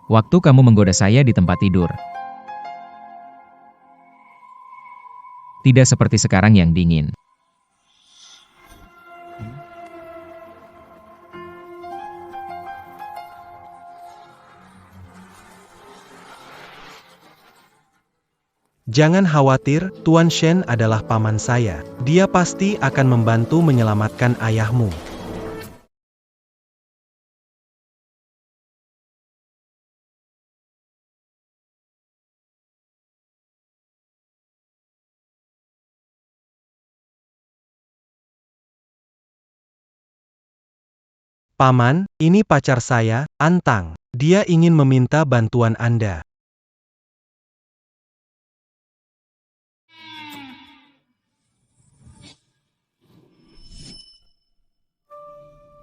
Waktu kamu menggoda saya di tempat tidur. Tidak seperti sekarang yang dingin. Jangan khawatir, Tuan Shen adalah paman saya. Dia pasti akan membantu menyelamatkan ayahmu. Paman, ini pacar saya, Antang. Dia ingin meminta bantuan Anda.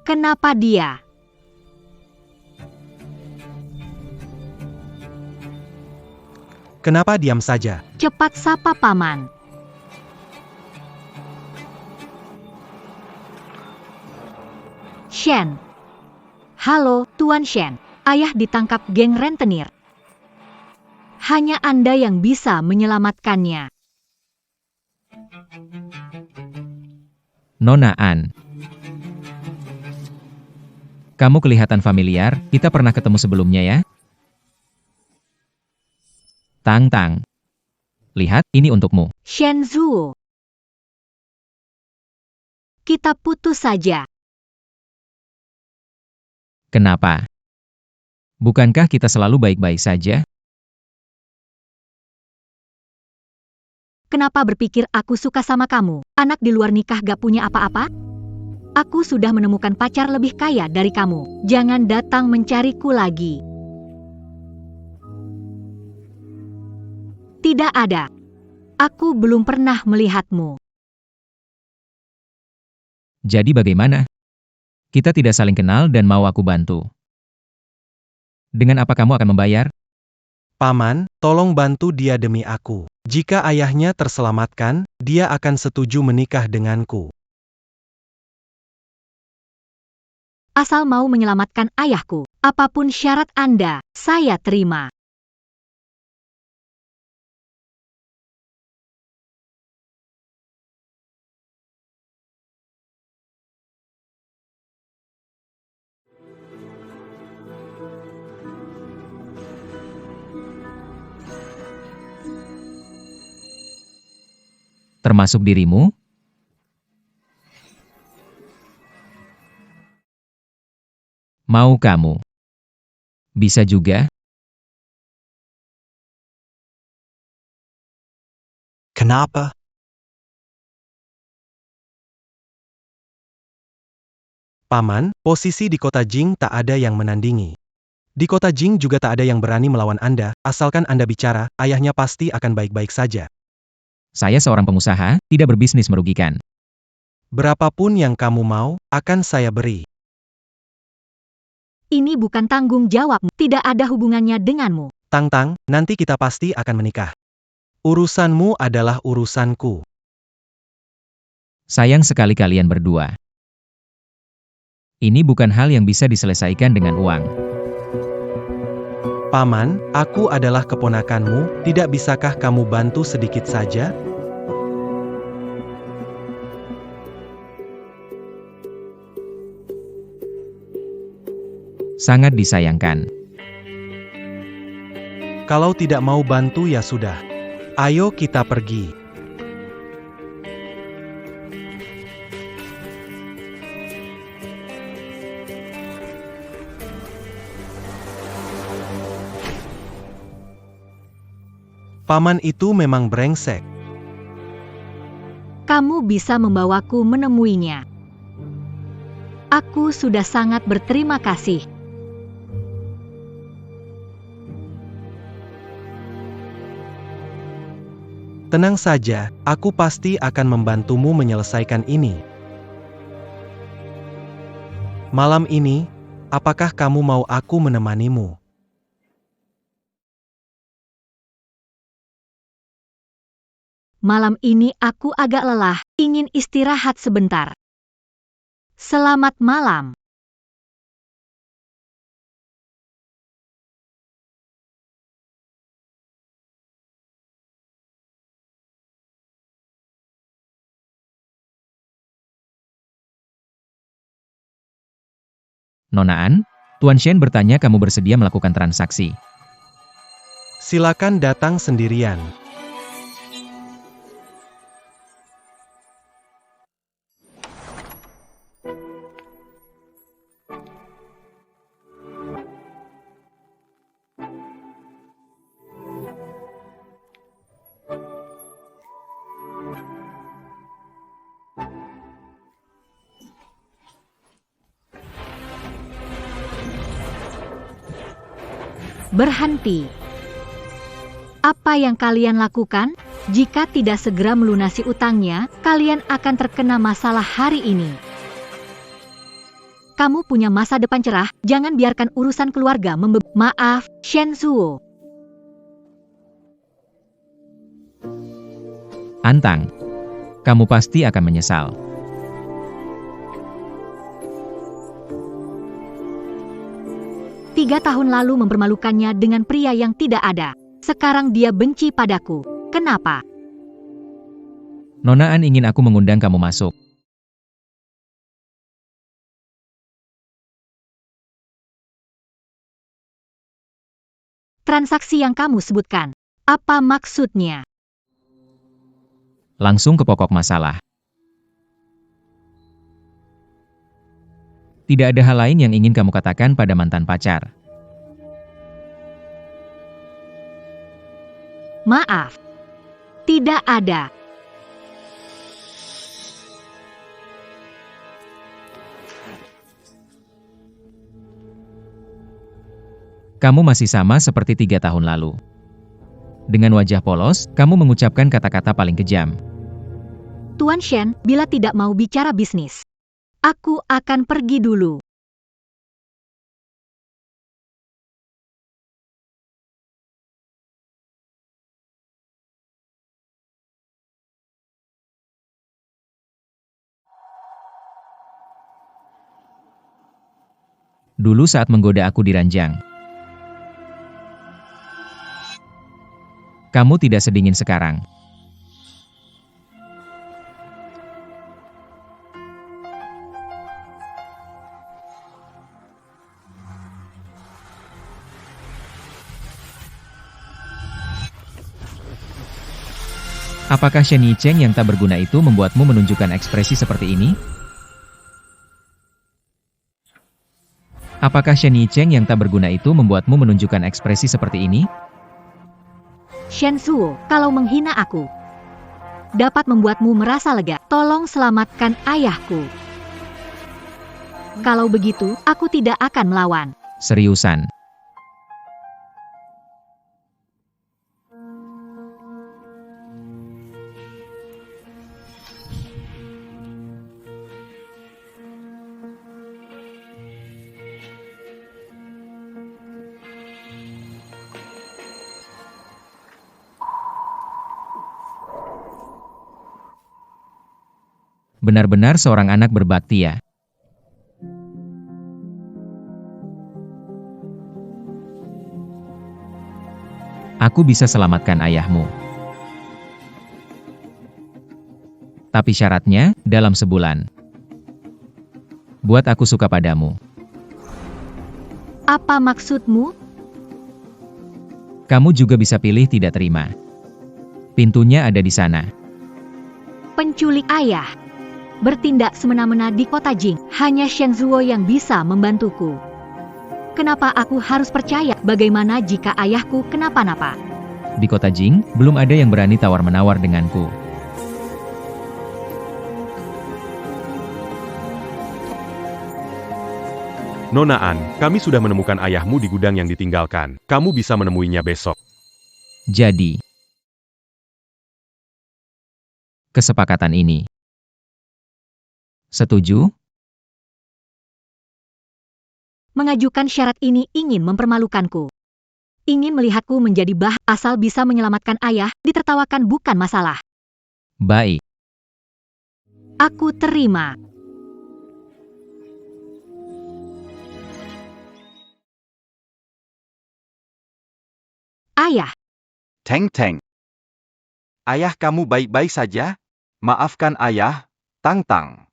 Kenapa dia? Kenapa diam saja? Cepat sapa paman. Shen. Halo, Tuan Shen. Ayah ditangkap geng rentenir. Hanya Anda yang bisa menyelamatkannya. Nona An. Kamu kelihatan familiar, kita pernah ketemu sebelumnya ya? Tang Tang. Lihat, ini untukmu. Shen Zuo. Kita putus saja. Kenapa? Bukankah kita selalu baik-baik saja? Kenapa berpikir aku suka sama kamu? Anak di luar nikah gak punya apa-apa? Aku sudah menemukan pacar lebih kaya dari kamu. Jangan datang mencariku lagi. Tidak ada. Aku belum pernah melihatmu. Jadi bagaimana? Kita tidak saling kenal dan mau aku bantu. Dengan apa kamu akan membayar? Paman, tolong bantu dia demi aku. Jika ayahnya terselamatkan, dia akan setuju menikah denganku. Asal mau menyelamatkan ayahku, apapun syarat Anda, saya terima. Termasuk dirimu? Mau kamu? Bisa juga. Kenapa? Paman, posisi di kota Jing tak ada yang menandingi. Di kota Jing juga tak ada yang berani melawan Anda, asalkan Anda bicara, ayahnya pasti akan baik-baik saja. Saya seorang pengusaha, tidak berbisnis merugikan. Berapapun yang kamu mau, akan saya beri. Ini bukan tanggung jawabmu, tidak ada hubungannya denganmu. Tang Tang, nanti kita pasti akan menikah. Urusanmu adalah urusanku. Sayang sekali kalian berdua. Ini bukan hal yang bisa diselesaikan dengan uang. Paman, aku adalah keponakanmu, tidak bisakah kamu bantu sedikit saja? Sangat disayangkan. Kalau tidak mau bantu ya sudah. Ayo kita pergi. Paman itu memang brengsek. Kamu bisa membawaku menemuinya. Aku sudah sangat berterima kasih. Tenang saja, aku pasti akan membantumu menyelesaikan ini. Malam ini, apakah kamu mau aku menemanimu? Malam ini aku agak lelah, ingin istirahat sebentar. Selamat malam. Nona An, Tuan Shen bertanya kamu bersedia melakukan transaksi. Silakan datang sendirian. Berhenti. Apa yang kalian lakukan? Jika tidak segera melunasi utangnya, kalian akan terkena masalah hari ini. Kamu punya masa depan cerah, jangan biarkan urusan keluarga Maaf, Shen Zuo. Antang, kamu pasti akan menyesal. Tiga tahun lalu mempermalukannya dengan pria yang tidak ada. Sekarang dia benci padaku. Kenapa? Nona An ingin aku mengundang kamu masuk. Transaksi yang kamu sebutkan, apa maksudnya? Langsung ke pokok masalah. Tidak ada hal lain yang ingin kamu katakan pada mantan pacar. Maaf. Tidak ada. Kamu masih sama seperti 3 tahun lalu. Dengan wajah polos, kamu mengucapkan kata-kata paling kejam. Tuan Shen, bila tidak mau bicara bisnis, aku akan pergi dulu. Dulu saat menggoda aku di ranjang. Kamu tidak sedingin sekarang. Apakah Shen Yicheng yang tak berguna itu membuatmu menunjukkan ekspresi seperti ini? Apakah Shen Yicheng yang tak berguna itu membuatmu menunjukkan ekspresi seperti ini? Shen Zuo, kalau menghina aku, dapat membuatmu merasa lega. Tolong selamatkan ayahku. Kalau begitu, aku tidak akan melawan. Seriusan. Benar-benar seorang anak berbakti ya. Aku bisa selamatkan ayahmu. Tapi syaratnya, dalam sebulan. Buat aku suka padamu. Apa maksudmu? Kamu juga bisa pilih tidak terima. Pintunya ada di sana. Penculik ayah. Bertindak semena-mena di kota Jing, hanya Shen Zuo yang bisa membantuku. Kenapa aku harus percaya? Bagaimana jika ayahku kenapa-napa? Di kota Jing, belum ada yang berani tawar-menawar denganku. Nona An, kami sudah menemukan ayahmu di gudang yang ditinggalkan. Kamu bisa menemuinya besok. Jadi, kesepakatan ini. Setuju? Mengajukan syarat ini ingin mempermalukanku. Ingin melihatku menjadi asal bisa menyelamatkan ayah, ditertawakan bukan masalah. Baik. Aku terima. Ayah. Teng Teng. Ayah kamu baik-baik saja? Maafkan ayah, Tang Tang.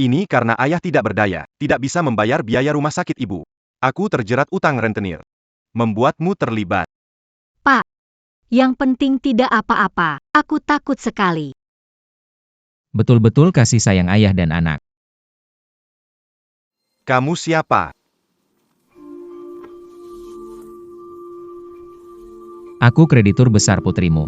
Ini karena ayah tidak berdaya. tidak bisa membayar biaya rumah sakit ibu. Aku terjerat utang rentenir. Membuatmu terlibat. Pak, yang penting tidak apa-apa. Aku takut sekali. Betul-betul kasih sayang ayah dan anak. Kamu siapa? Aku kreditur besar putrimu.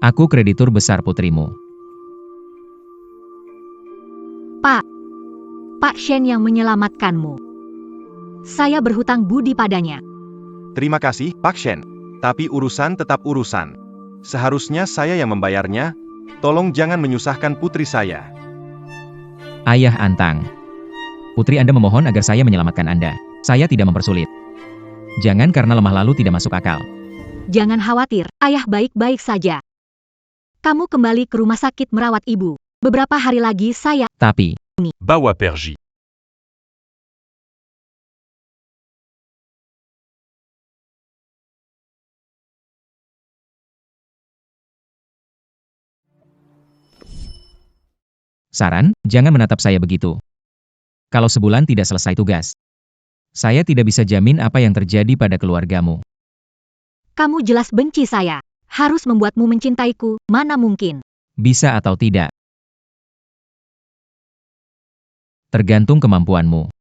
Aku kreditur besar putrimu. Pak Shen yang menyelamatkanmu. Saya berhutang budi padanya. Terima kasih, Pak Shen. Tapi urusan tetap urusan. Seharusnya saya yang membayarnya. Tolong jangan menyusahkan putri saya. Ayah Antang. Putri Anda memohon agar saya menyelamatkan Anda. Saya tidak mempersulit. Jangan karena lemah lalu tidak masuk akal. Jangan khawatir, ayah baik-baik saja. Kamu kembali ke rumah sakit merawat ibu. Beberapa hari lagi saya... Tapi, Bawa Pergi. saran, jangan menatap saya begitu. Kalau sebulan tidak selesai tugas, saya tidak bisa jamin apa yang terjadi pada keluargamu. Kamu jelas benci saya. Harus membuatmu mencintaiku, mana mungkin. Bisa atau tidak. Tergantung kemampuanmu.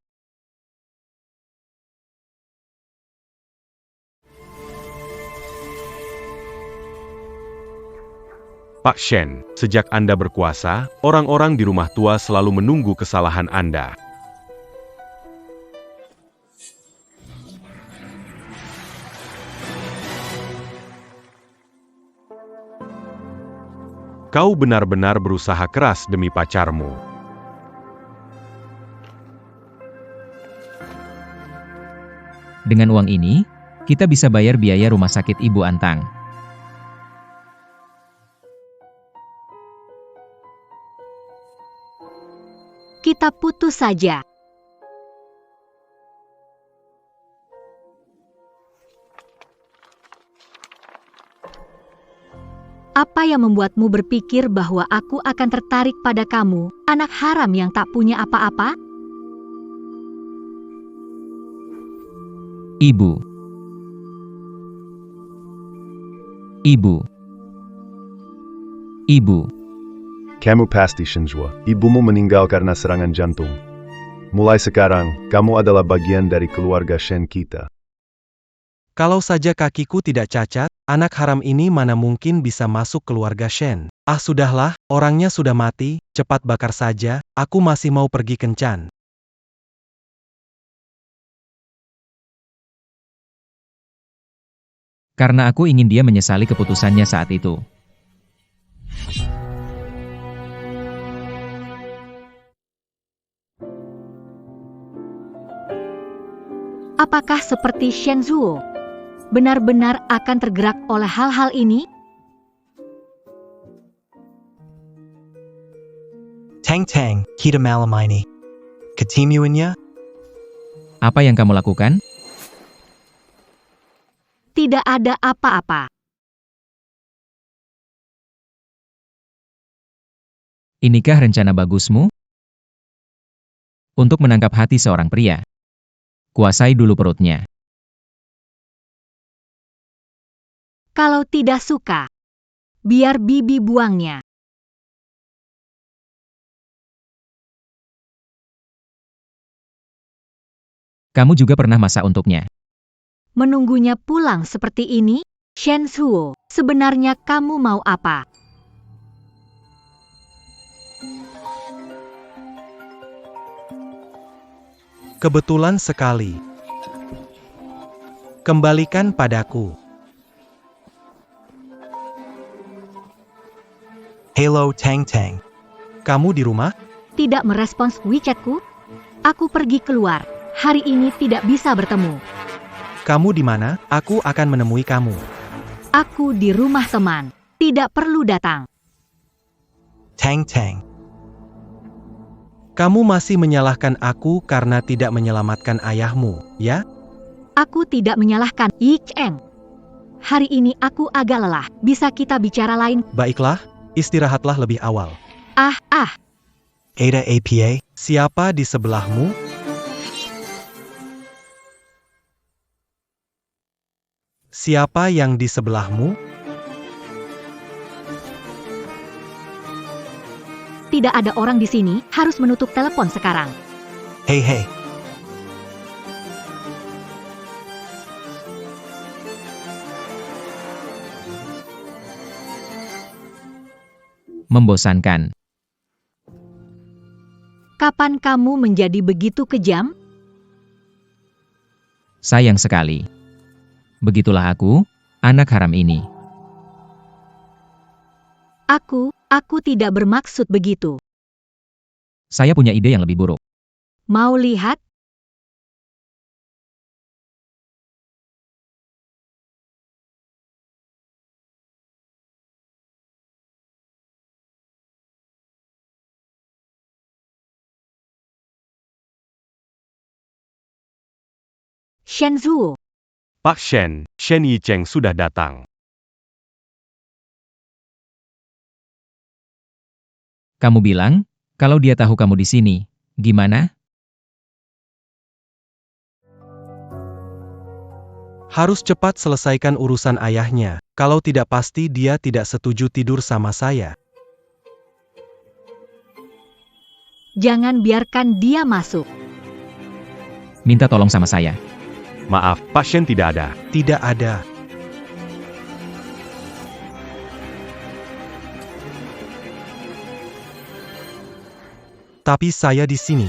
Pak Shen, sejak Anda berkuasa, orang-orang di rumah tua selalu menunggu kesalahan Anda. Kau benar-benar berusaha keras demi pacarmu. Dengan uang ini, kita bisa bayar biaya rumah sakit Ibu Antang. Kita putus saja. Apa yang membuatmu berpikir bahwa aku akan tertarik pada kamu, anak haram yang tak punya apa-apa? Ibu. Ibu. Ibu. Kamu pasti Shinzua. Ibumu meninggal karena serangan jantung. Mulai sekarang, kamu adalah bagian dari keluarga Shen kita. Kalau saja kakiku tidak cacat, anak haram ini mana mungkin bisa masuk keluarga Shen. Ah sudahlah, orangnya sudah mati, cepat bakar saja, aku masih mau pergi kencan. Karena aku ingin dia menyesali keputusannya saat itu. Apakah seperti Shenzuo benar-benar akan tergerak oleh hal-hal ini? Tang, kita malam ini. Ketimuannya? Apa yang kamu lakukan? Tidak ada apa-apa. Inikah rencana bagusmu? Untuk menangkap hati seorang pria. Kuasai dulu perutnya. Kalau tidak suka, biar bibi buangnya. Kamu juga pernah masak untuknya. Menunggunya pulang seperti ini? Shenzuo, sebenarnya kamu mau apa? Kebetulan sekali. Kembalikan padaku. Hello Tang. Kamu di rumah? Tidak merespons WeChatku? Aku pergi keluar. Hari ini tidak bisa bertemu. Kamu di mana? Aku akan menemui kamu. Aku di rumah teman. Tidak perlu datang. Tang. Kamu masih menyalahkan aku karena tidak menyelamatkan ayahmu, ya? Aku tidak menyalahkan Yi Cheng. Hari ini aku agak lelah. Bisa kita bicara lain? Baiklah, istirahatlah lebih awal. Ada APA? Siapa di sebelahmu? Siapa yang di sebelahmu? Tidak ada orang di sini, harus menutup telepon sekarang. Hey. Membosankan. Kapan kamu menjadi begitu kejam? Sayang sekali. Begitulah aku, anak haram ini. Aku tidak bermaksud begitu. Saya punya ide yang lebih buruk. Mau lihat? Shenzuo, Pak Shen, Shen Yicheng sudah datang. Kamu bilang, kalau dia tahu kamu di sini, gimana? Harus cepat selesaikan urusan ayahnya. Kalau tidak pasti dia tidak setuju tidur sama saya. jangan biarkan dia masuk. Minta tolong sama saya. Maaf, Pak Shen tidak ada. Tidak ada. Tapi saya di sini.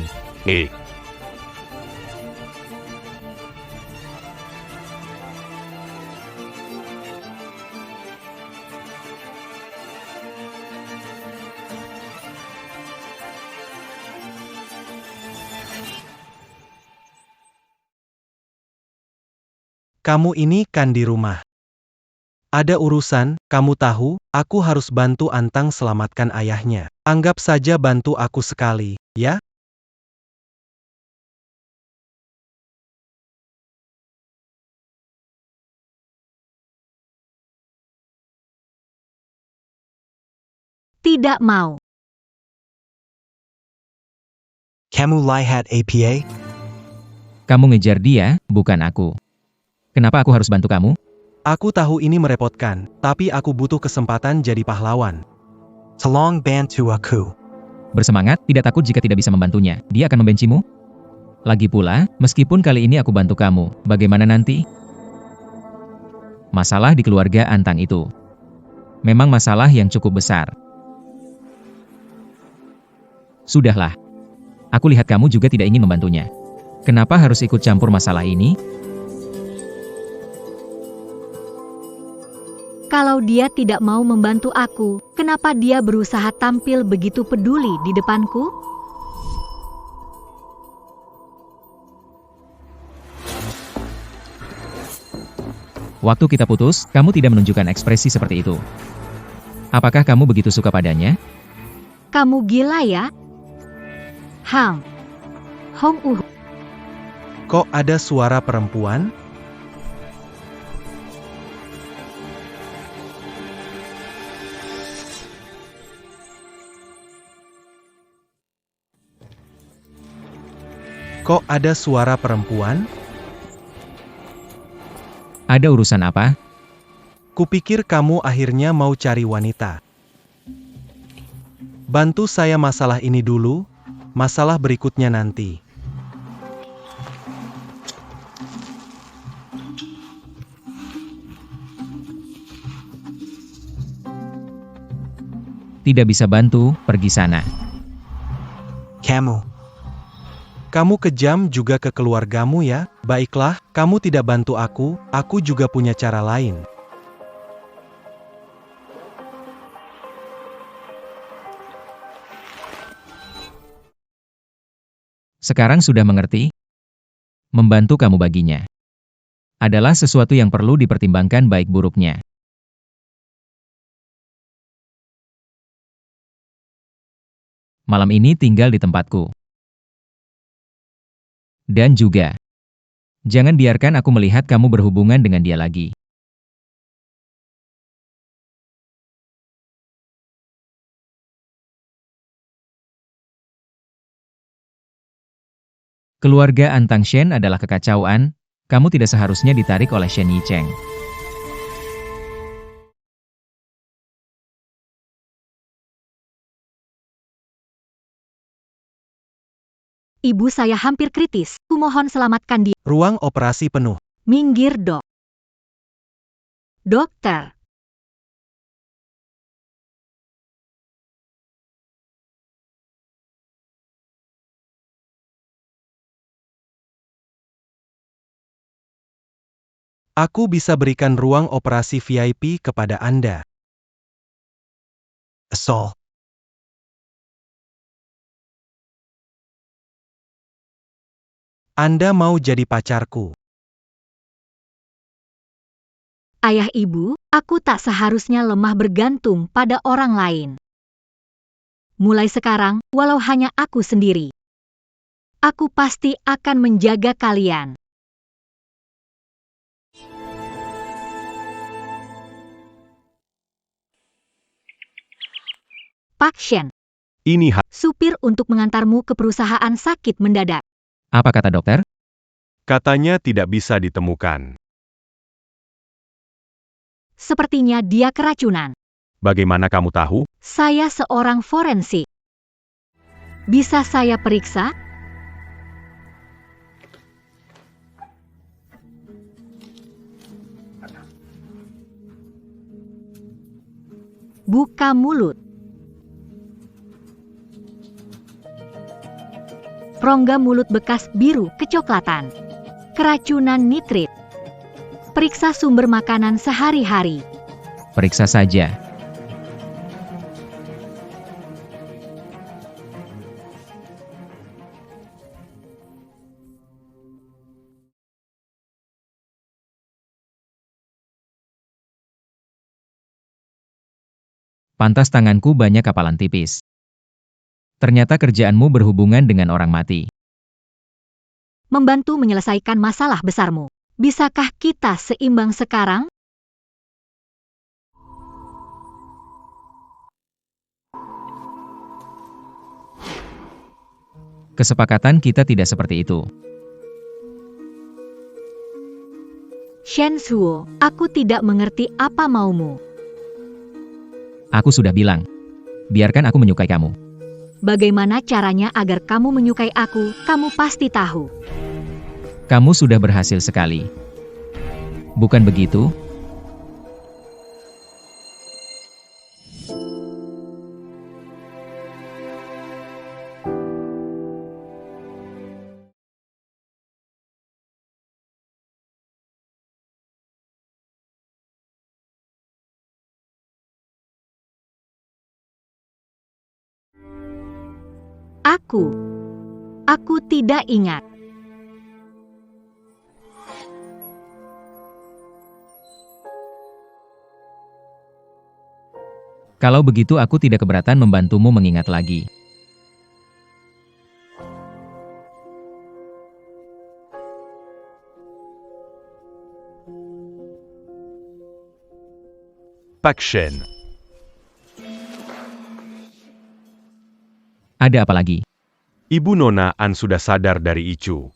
Kamu ini kan di rumah. Ada urusan, kamu tahu, aku harus bantu Antang selamatkan ayahnya. Anggap saja bantu aku sekali, ya? Tidak mau. Kamu lihat APA? Kamu ngejar dia, bukan aku. Kenapa aku harus bantu kamu? Aku tahu ini merepotkan, tapi aku butuh kesempatan jadi pahlawan. Tolong bantu aku. Bersemangat, tidak takut jika tidak bisa membantunya. Dia akan membencimu? Lagi pula, meskipun kali ini aku bantu kamu, bagaimana nanti? Masalah di keluarga Antang itu memang masalah yang cukup besar. Sudahlah. Aku lihat kamu juga tidak ingin membantunya. Kenapa harus ikut campur masalah ini? Kalau dia tidak mau membantu aku, kenapa dia berusaha tampil begitu peduli di depanku? Waktu kita putus, kamu tidak menunjukkan ekspresi seperti itu. Apakah kamu begitu suka padanya? Kamu gila ya? Hong Kok ada suara perempuan? Kok ada suara perempuan? Ada urusan apa? Kupikir kamu akhirnya mau cari wanita. Bantu saya masalah ini dulu, masalah berikutnya nanti. Tidak bisa bantu, pergi sana. Kamu kejam juga ke keluargamu ya? Baiklah, kamu tidak bantu aku juga punya cara lain. Sekarang sudah mengerti? Membantu kamu baginya adalah sesuatu yang perlu dipertimbangkan baik buruknya. Malam ini tinggal di tempatku. Dan juga, jangan biarkan aku melihat kamu berhubungan dengan dia lagi. Keluarga Antang Shen adalah kekacauan, kamu tidak seharusnya ditarik oleh Shen Yicheng. Ibu saya hampir kritis. Kumohon selamatkan dia. Ruang operasi penuh. Minggir, Dok. Dokter. Aku bisa berikan ruang operasi VIP kepada Anda. Assault. Anda mau jadi pacarku? Ayah ibu, aku tak seharusnya lemah bergantung pada orang lain. Mulai sekarang, walau hanya aku sendiri, aku pasti akan menjaga kalian. Pak Shen, Ini supir untuk mengantarmu ke perusahaan sakit mendadak. Apa kata dokter? katanya tidak bisa ditemukan. Sepertinya dia keracunan. Bagaimana kamu tahu? Saya seorang forensik. Bisa saya periksa? Buka mulut. Rongga mulut bekas biru kecoklatan. Keracunan nitrit. Periksa sumber makanan sehari-hari. Periksa saja. Pantas tanganku banyak kapalan tipis. Ternyata kerjaanmu berhubungan dengan orang mati. Membantu menyelesaikan masalah besarmu. Bisakah kita seimbang sekarang? Kesepakatan kita tidak seperti itu. Shen Zhuo, aku tidak mengerti apa maumu. Aku sudah bilang. Biarkan aku menyukai kamu. Bagaimana caranya agar kamu menyukai aku, kamu pasti tahu. Kamu sudah berhasil sekali. Bukan begitu? Aku tidak ingat. Kalau begitu aku tidak keberatan membantumu mengingat lagi. Pak Shen, Ada apa lagi? Ibu Nona An sudah sadar dari Icu.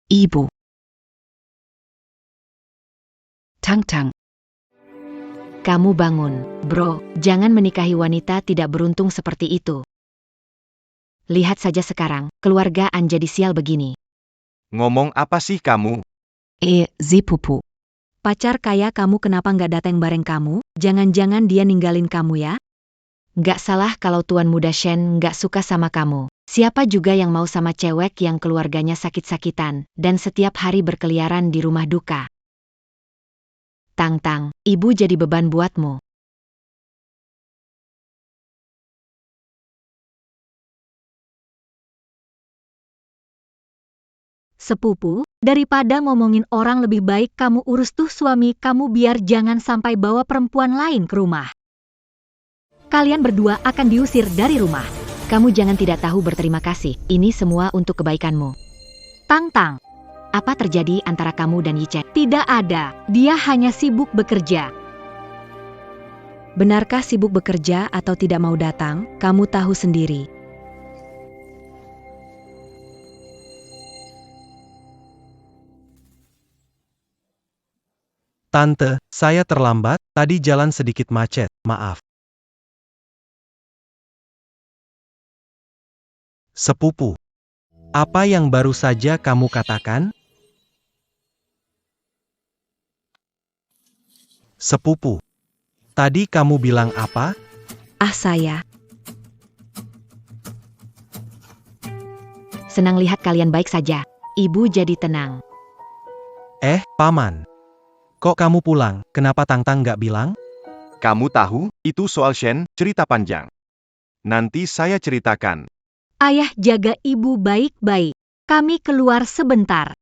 Ibu. Tang-tang. Kamu bangun, bro. Jangan menikahi wanita tidak beruntung seperti itu. Lihat saja sekarang, keluarga An jadi sial begini. Ngomong apa sih kamu? Zipupu. Pacar kaya kamu kenapa nggak datang bareng kamu? Jangan-jangan dia ninggalin kamu ya? Nggak salah kalau Tuan Muda Shen nggak suka sama kamu. Siapa juga yang mau sama cewek yang keluarganya sakit-sakitan, dan setiap hari berkeliaran di rumah duka? Tang-tang, ibu jadi beban buatmu. Sepupu, daripada ngomongin orang lebih baik kamu urus tuh suami kamu biar jangan sampai bawa perempuan lain ke rumah. Kalian berdua akan diusir dari rumah. Kamu jangan tidak tahu berterima kasih, ini semua untuk kebaikanmu. Tang-tang, apa terjadi antara kamu dan Yichen? Tidak ada, dia hanya sibuk bekerja. Benarkah sibuk bekerja atau tidak mau datang? Kamu tahu sendiri. Tante, saya terlambat, tadi jalan sedikit macet, maaf. Sepupu. Apa yang baru saja kamu katakan? Sepupu. Tadi kamu bilang apa? Saya Senang lihat kalian baik saja. Ibu jadi tenang. Paman. Kok kamu pulang, kenapa Tang-Tang nggak bilang? Kamu tahu, itu soal Shen, cerita panjang. Nanti saya ceritakan. Ayah jaga ibu baik-baik. Kami keluar sebentar.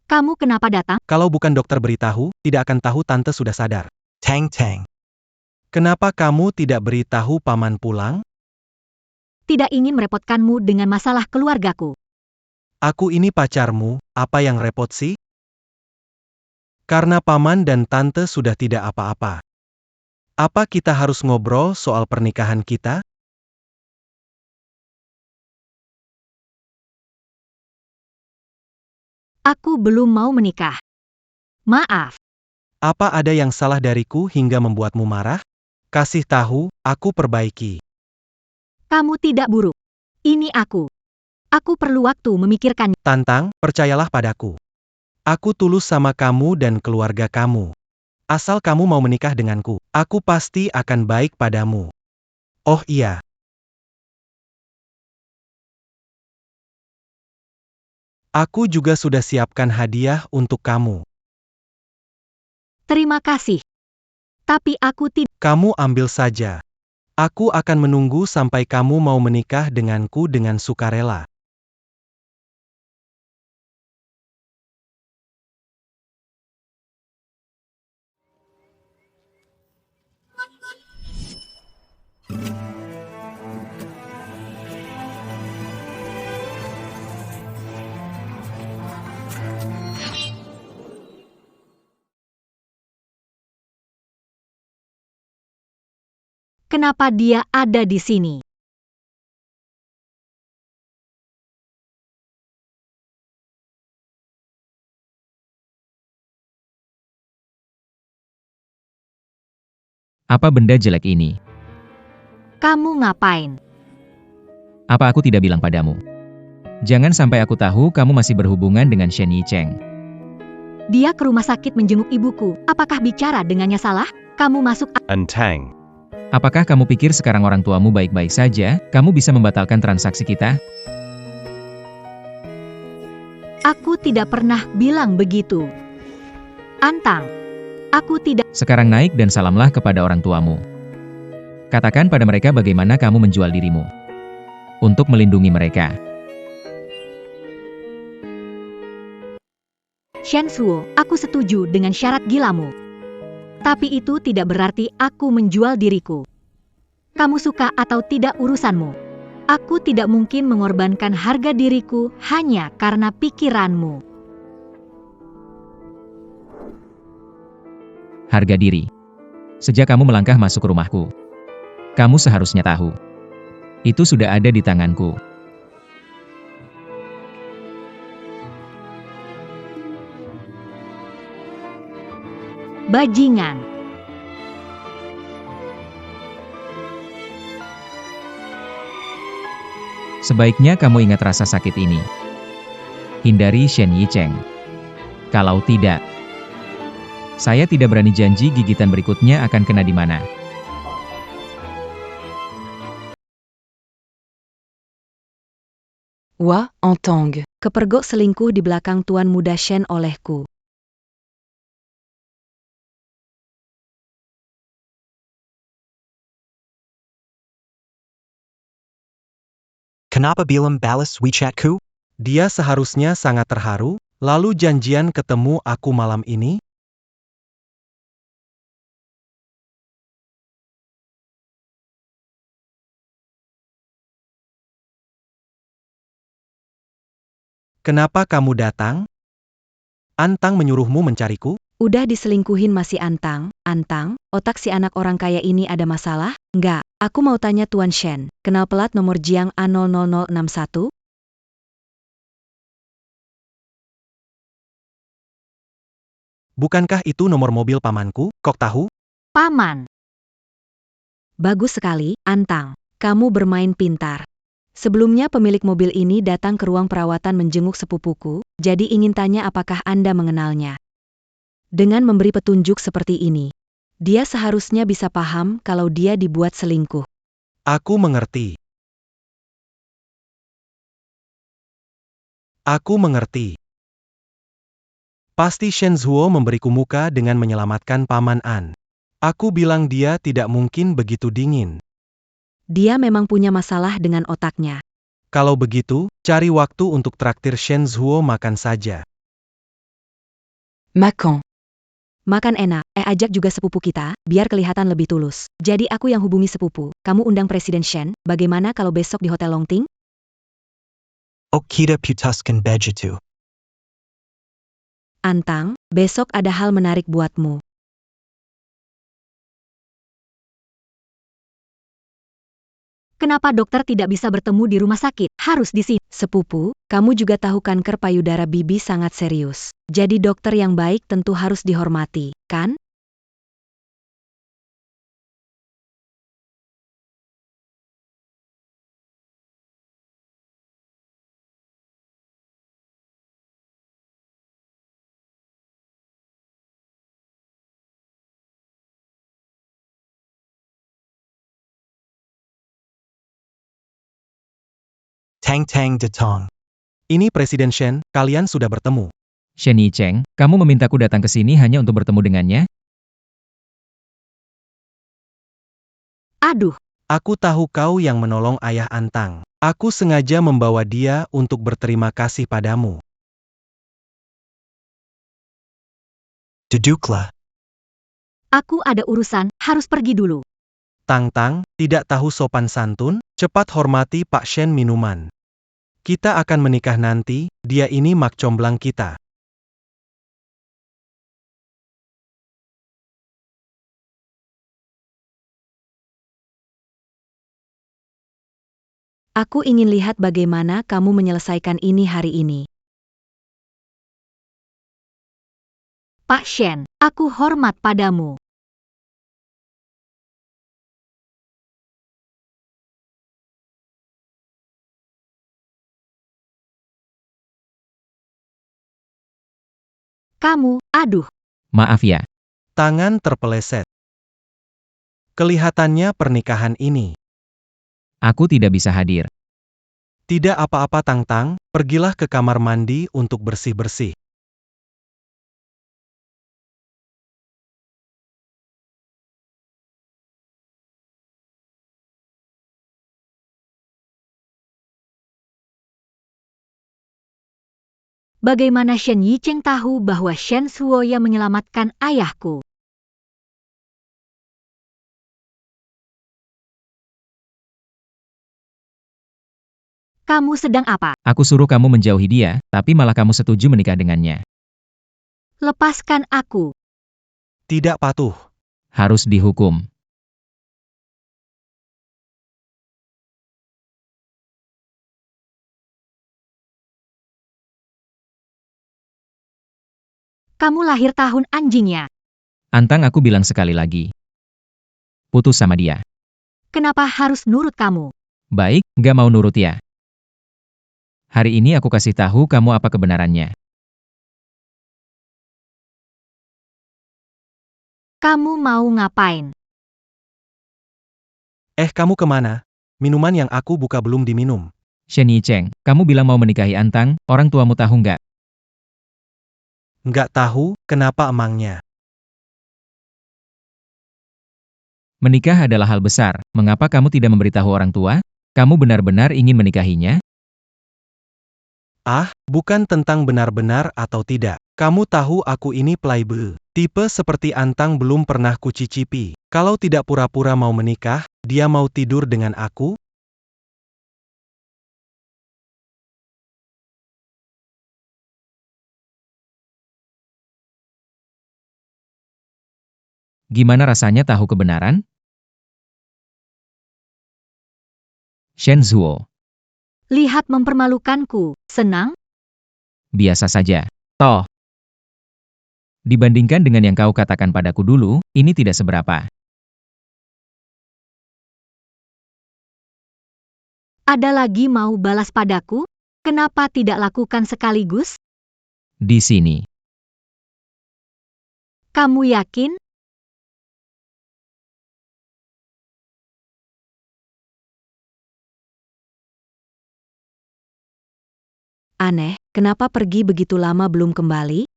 Kamu kenapa datang? Kalau bukan dokter beritahu, tidak akan tahu tante sudah sadar. Tang Tang. Kenapa kamu tidak beritahu paman pulang? Tidak ingin merepotkanmu dengan masalah keluargaku. Aku ini pacarmu, apa yang repot sih? Karena paman dan tante sudah tidak apa-apa. Apa kita harus ngobrol soal pernikahan kita? Aku belum mau menikah. Maaf. Apa ada yang salah dariku hingga membuatmu marah? Kasih tahu, aku perbaiki. Kamu tidak buruk. Ini aku. Aku perlu waktu memikirkan. Tantang, percayalah padaku. Aku tulus sama kamu dan keluarga kamu. Asal kamu mau menikah denganku, aku pasti akan baik padamu. Oh iya. Aku juga sudah siapkan hadiah untuk kamu. Terima kasih. Tapi aku tidak. Kamu ambil saja. Aku akan menunggu sampai kamu mau menikah denganku dengan sukarela. Kenapa dia ada di sini? Apa benda jelek ini? Kamu ngapain? Apa aku tidak bilang padamu? Jangan sampai aku tahu kamu masih berhubungan dengan Shen Yicheng. Dia ke rumah sakit menjenguk ibuku. Apakah bicara dengannya salah? Kamu masuk. Entang. Apakah kamu pikir sekarang orang tuamu baik-baik saja, kamu bisa membatalkan transaksi kita? Aku tidak pernah bilang begitu. Antang. Aku tidak. Sekarang naik dan salamlah kepada orang tuamu. Katakan pada mereka bagaimana kamu menjual dirimu. Untuk melindungi mereka. Shen Suo, aku setuju dengan syarat gilamu. Tapi itu tidak berarti aku menjual diriku. Kamu suka atau tidak urusanmu. Aku tidak mungkin mengorbankan harga diriku hanya karena pikiranmu. Harga diri. Sejak kamu melangkah masuk ke rumahku, kamu seharusnya tahu. Itu sudah ada di tanganku. Bajingan. Sebaiknya kamu ingat rasa sakit ini. Hindari Shen Yicheng. Kalau tidak, saya tidak berani janji gigitan berikutnya akan kena di mana. Wa Entang. Kepergok selingkuh di belakang tuan muda Shen olehku. Kenapa bilang balas WeChatku? Dia seharusnya sangat terharu, lalu janjian ketemu aku malam ini? Kenapa kamu datang? Antang menyuruhmu mencariku? Udah diselingkuhin masih Antang. Antang, otak si anak orang kaya ini ada masalah? Nggak, aku mau tanya Tuan Shen, kenal pelat nomor Jiang A00061? Bukankah itu nomor mobil pamanku? Kok tahu? Paman, Bagus sekali, Antang. Kamu bermain pintar. Sebelumnya pemilik mobil ini datang ke ruang perawatan menjenguk sepupuku, jadi ingin tanya apakah Anda mengenalnya. Dengan memberi petunjuk seperti ini, dia seharusnya bisa paham kalau dia dibuat selingkuh. Aku mengerti. Aku mengerti. Pasti Shen Zhuo memberiku muka dengan menyelamatkan Paman An. Aku bilang dia tidak mungkin begitu dingin. Dia memang punya masalah dengan otaknya. Kalau begitu, cari waktu untuk traktir Shen Zhuo makan saja. Makan. Makan enak, ajak juga sepupu kita, biar kelihatan lebih tulus. Jadi aku yang hubungi sepupu, kamu undang Presiden Shen, bagaimana kalau besok di Hotel Longting? Okita putuskan begitu. Antang, besok ada hal menarik buatmu. kenapa dokter tidak bisa bertemu di rumah sakit? Harus di sini. Sepupu, kamu juga tahu kanker payudara bibi sangat serius. Jadi dokter yang baik tentu harus dihormati, kan? Tang Tang Datang. Ini Presiden Shen, kalian sudah bertemu. Shen Yicheng, kamu memintaku datang ke sini hanya untuk bertemu dengannya? Aduh, Aku tahu kau yang menolong ayah Antang. Aku sengaja membawa dia untuk berterima kasih padamu. Duduklah. aku ada urusan, harus pergi dulu. Tang Tang, tidak tahu sopan santun? Cepat hormati Pak Shen minuman. Kita akan menikah nanti, dia ini mak comblang kita. Aku ingin lihat bagaimana kamu menyelesaikan ini hari ini. Pak Shen, aku hormat padamu. Kamu, aduh, Maaf ya, Tangan terpeleset. Kelihatannya pernikahan ini. aku tidak bisa hadir. Tidak apa-apa Tang Tang, pergilah ke kamar mandi untuk bersih-bersih. bagaimana Shen Yicheng tahu bahwa Shen Zhuo yang menyelamatkan ayahku? Kamu sedang apa? Aku suruh kamu menjauhi dia, tapi malah kamu setuju menikah dengannya. Lepaskan aku. Tidak patuh. Harus dihukum. Kamu lahir tahun anjingnya. Antang aku bilang sekali lagi. Putus sama dia. Kenapa harus nurut kamu? Baik, gak mau nurut ya. Hari ini aku kasih tahu kamu apa kebenarannya. Kamu mau ngapain? Kamu kemana? Minuman yang aku buka belum diminum. Shen Yicheng, kamu bilang mau menikahi Antang, orang tuamu tahu nggak? Nggak tahu, kenapa emangnya? Menikah adalah hal besar, mengapa kamu tidak memberitahu orang tua? Kamu benar-benar ingin menikahinya? Bukan tentang benar-benar atau tidak. Kamu tahu aku ini playboy. Tipe seperti Antang belum pernah kucicipi. Kalau tidak pura-pura mau menikah, dia mau tidur dengan aku? Gimana rasanya tahu kebenaran? Shen Zuo. Lihat mempermalukanku, senang? Biasa saja. Toh, dibandingkan dengan yang kau katakan padaku dulu, ini tidak seberapa. Ada lagi mau balas padaku? Kenapa tidak lakukan sekaligus? Di sini. Kamu yakin? Aneh, kenapa pergi begitu lama belum kembali?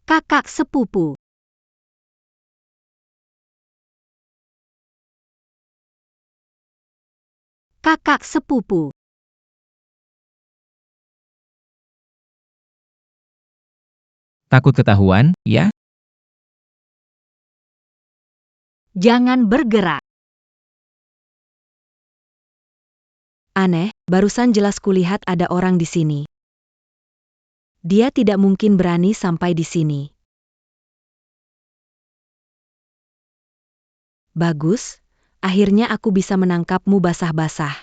Kakak sepupu. Kakak sepupu. Takut ketahuan, ya? Jangan bergerak. Aneh, barusan jelas kulihat ada orang di sini. Dia tidak mungkin berani sampai di sini. Bagus, akhirnya aku bisa menangkapmu basah-basah.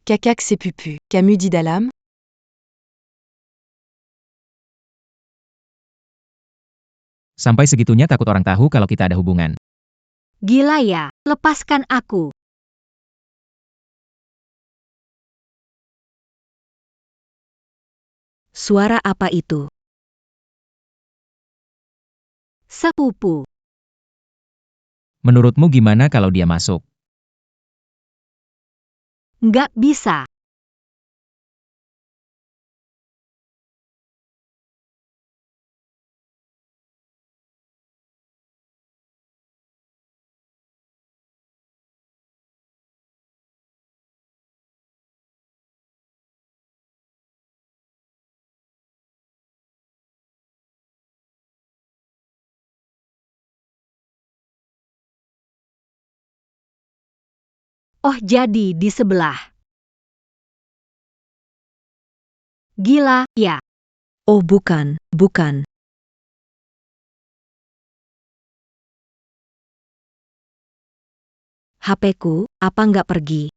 Cacac c'est pupu. Camus dit Dalam. Sampai segitunya takut orang tahu kalau kita ada hubungan. Gila ya, lepaskan aku. Suara apa itu? Sepupu. Menurutmu gimana kalau dia masuk? Nggak bisa. Oh jadi di sebelah. Gila, ya. Oh bukan, bukan. HP-ku, apa nggak pergi?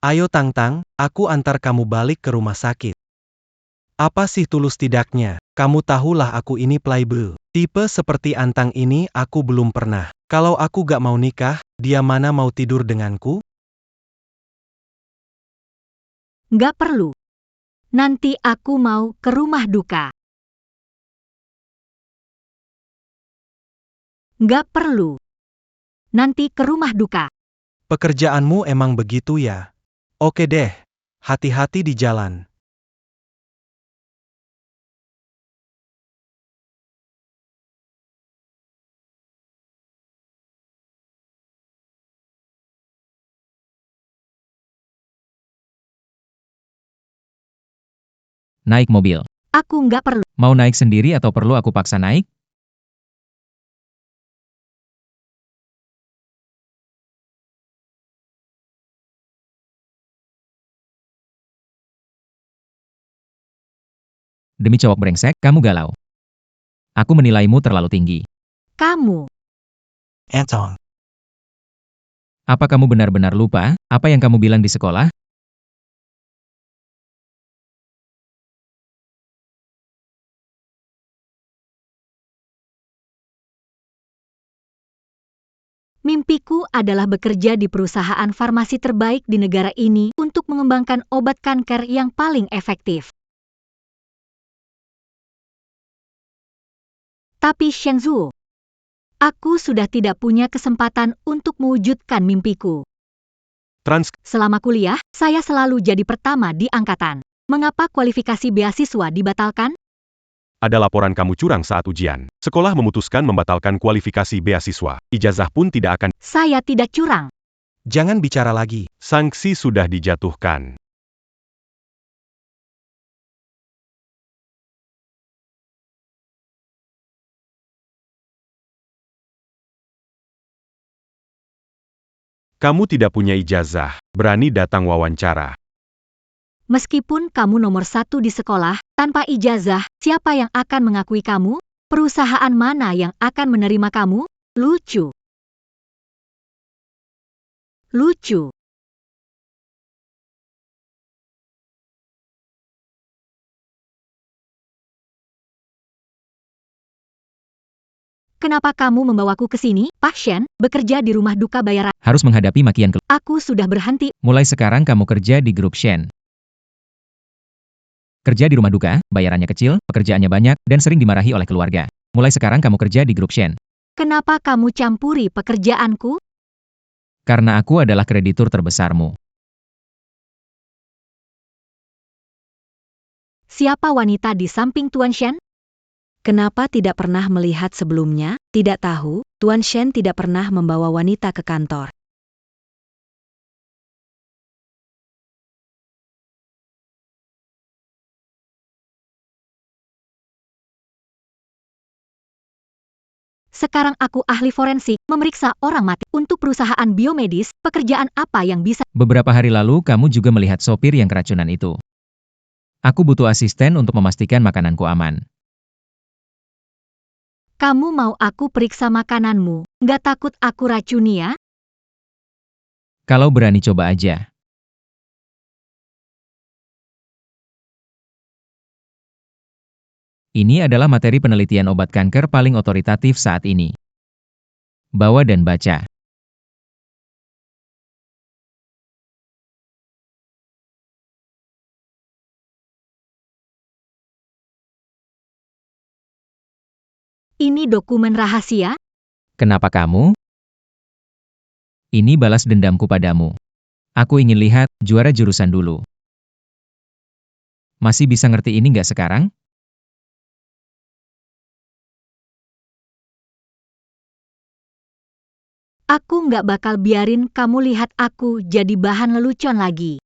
Ayo Tang-Tang, aku antar kamu balik ke rumah sakit. Apa sih tulus tidaknya? Kamu tahulah aku ini playboy. Tipe seperti Antang ini aku belum pernah. Kalau aku gak mau nikah, dia mana mau tidur denganku? Nggak perlu. Nanti aku mau ke rumah duka. Nggak perlu. Nanti ke rumah duka. Pekerjaanmu emang begitu ya? Oke deh, hati-hati di jalan. Naik mobil. Aku nggak perlu. Mau naik sendiri atau perlu aku paksa naik? Demi cowok brengsek, kamu galau. Aku menilaimu terlalu tinggi. Kamu. Antong. Apa kamu benar-benar lupa apa yang kamu bilang di sekolah? Mimpiku adalah bekerja di perusahaan farmasi terbaik di negara ini untuk mengembangkan obat kanker yang paling efektif. Tapi Shenzhou, aku sudah tidak punya kesempatan untuk mewujudkan mimpiku. Selama kuliah, saya selalu jadi pertama di angkatan. Mengapa kualifikasi beasiswa dibatalkan? ada laporan kamu curang saat ujian. Sekolah memutuskan membatalkan kualifikasi beasiswa. Ijazah pun tidak akan. Saya tidak curang. Jangan bicara lagi. Sanksi sudah dijatuhkan. Kamu tidak punya ijazah, berani datang wawancara. Meskipun kamu nomor 1 di sekolah, tanpa ijazah, siapa yang akan mengakui kamu? Perusahaan mana yang akan menerima kamu? Lucu. Lucu. Kenapa kamu membawaku ke sini, Pak Shen? Bekerja di rumah duka bayaran. Harus menghadapi makian Aku sudah berhenti. Mulai sekarang kamu kerja di grup Shen. Kerja di rumah duka, bayarannya kecil, pekerjaannya banyak, dan sering dimarahi oleh keluarga. Mulai sekarang kamu kerja di grup Shen. Kenapa kamu campuri pekerjaanku? Karena aku adalah kreditur terbesarmu. Siapa wanita di samping Tuan Shen? Kenapa tidak pernah melihat sebelumnya? Tidak tahu, Tuan Shen tidak pernah membawa wanita ke kantor. Sekarang aku ahli forensik, memeriksa orang mati. Untuk perusahaan biomedis, pekerjaan apa yang bisa? Beberapa hari lalu kamu juga melihat sopir yang keracunan itu. Aku butuh asisten untuk memastikan makananku aman. Kamu mau aku periksa makananmu? Nggak takut aku racuni ya? Kalau berani coba aja. Ini adalah materi penelitian obat kanker paling otoritatif saat ini. Bawa dan baca. Ini dokumen rahasia? Kenapa kamu? Ini balas dendamku padamu. Aku ingin lihat juara jurusan dulu. Masih bisa ngerti ini nggak sekarang? Aku nggak bakal biarin kamu lihat aku jadi bahan lelucon lagi.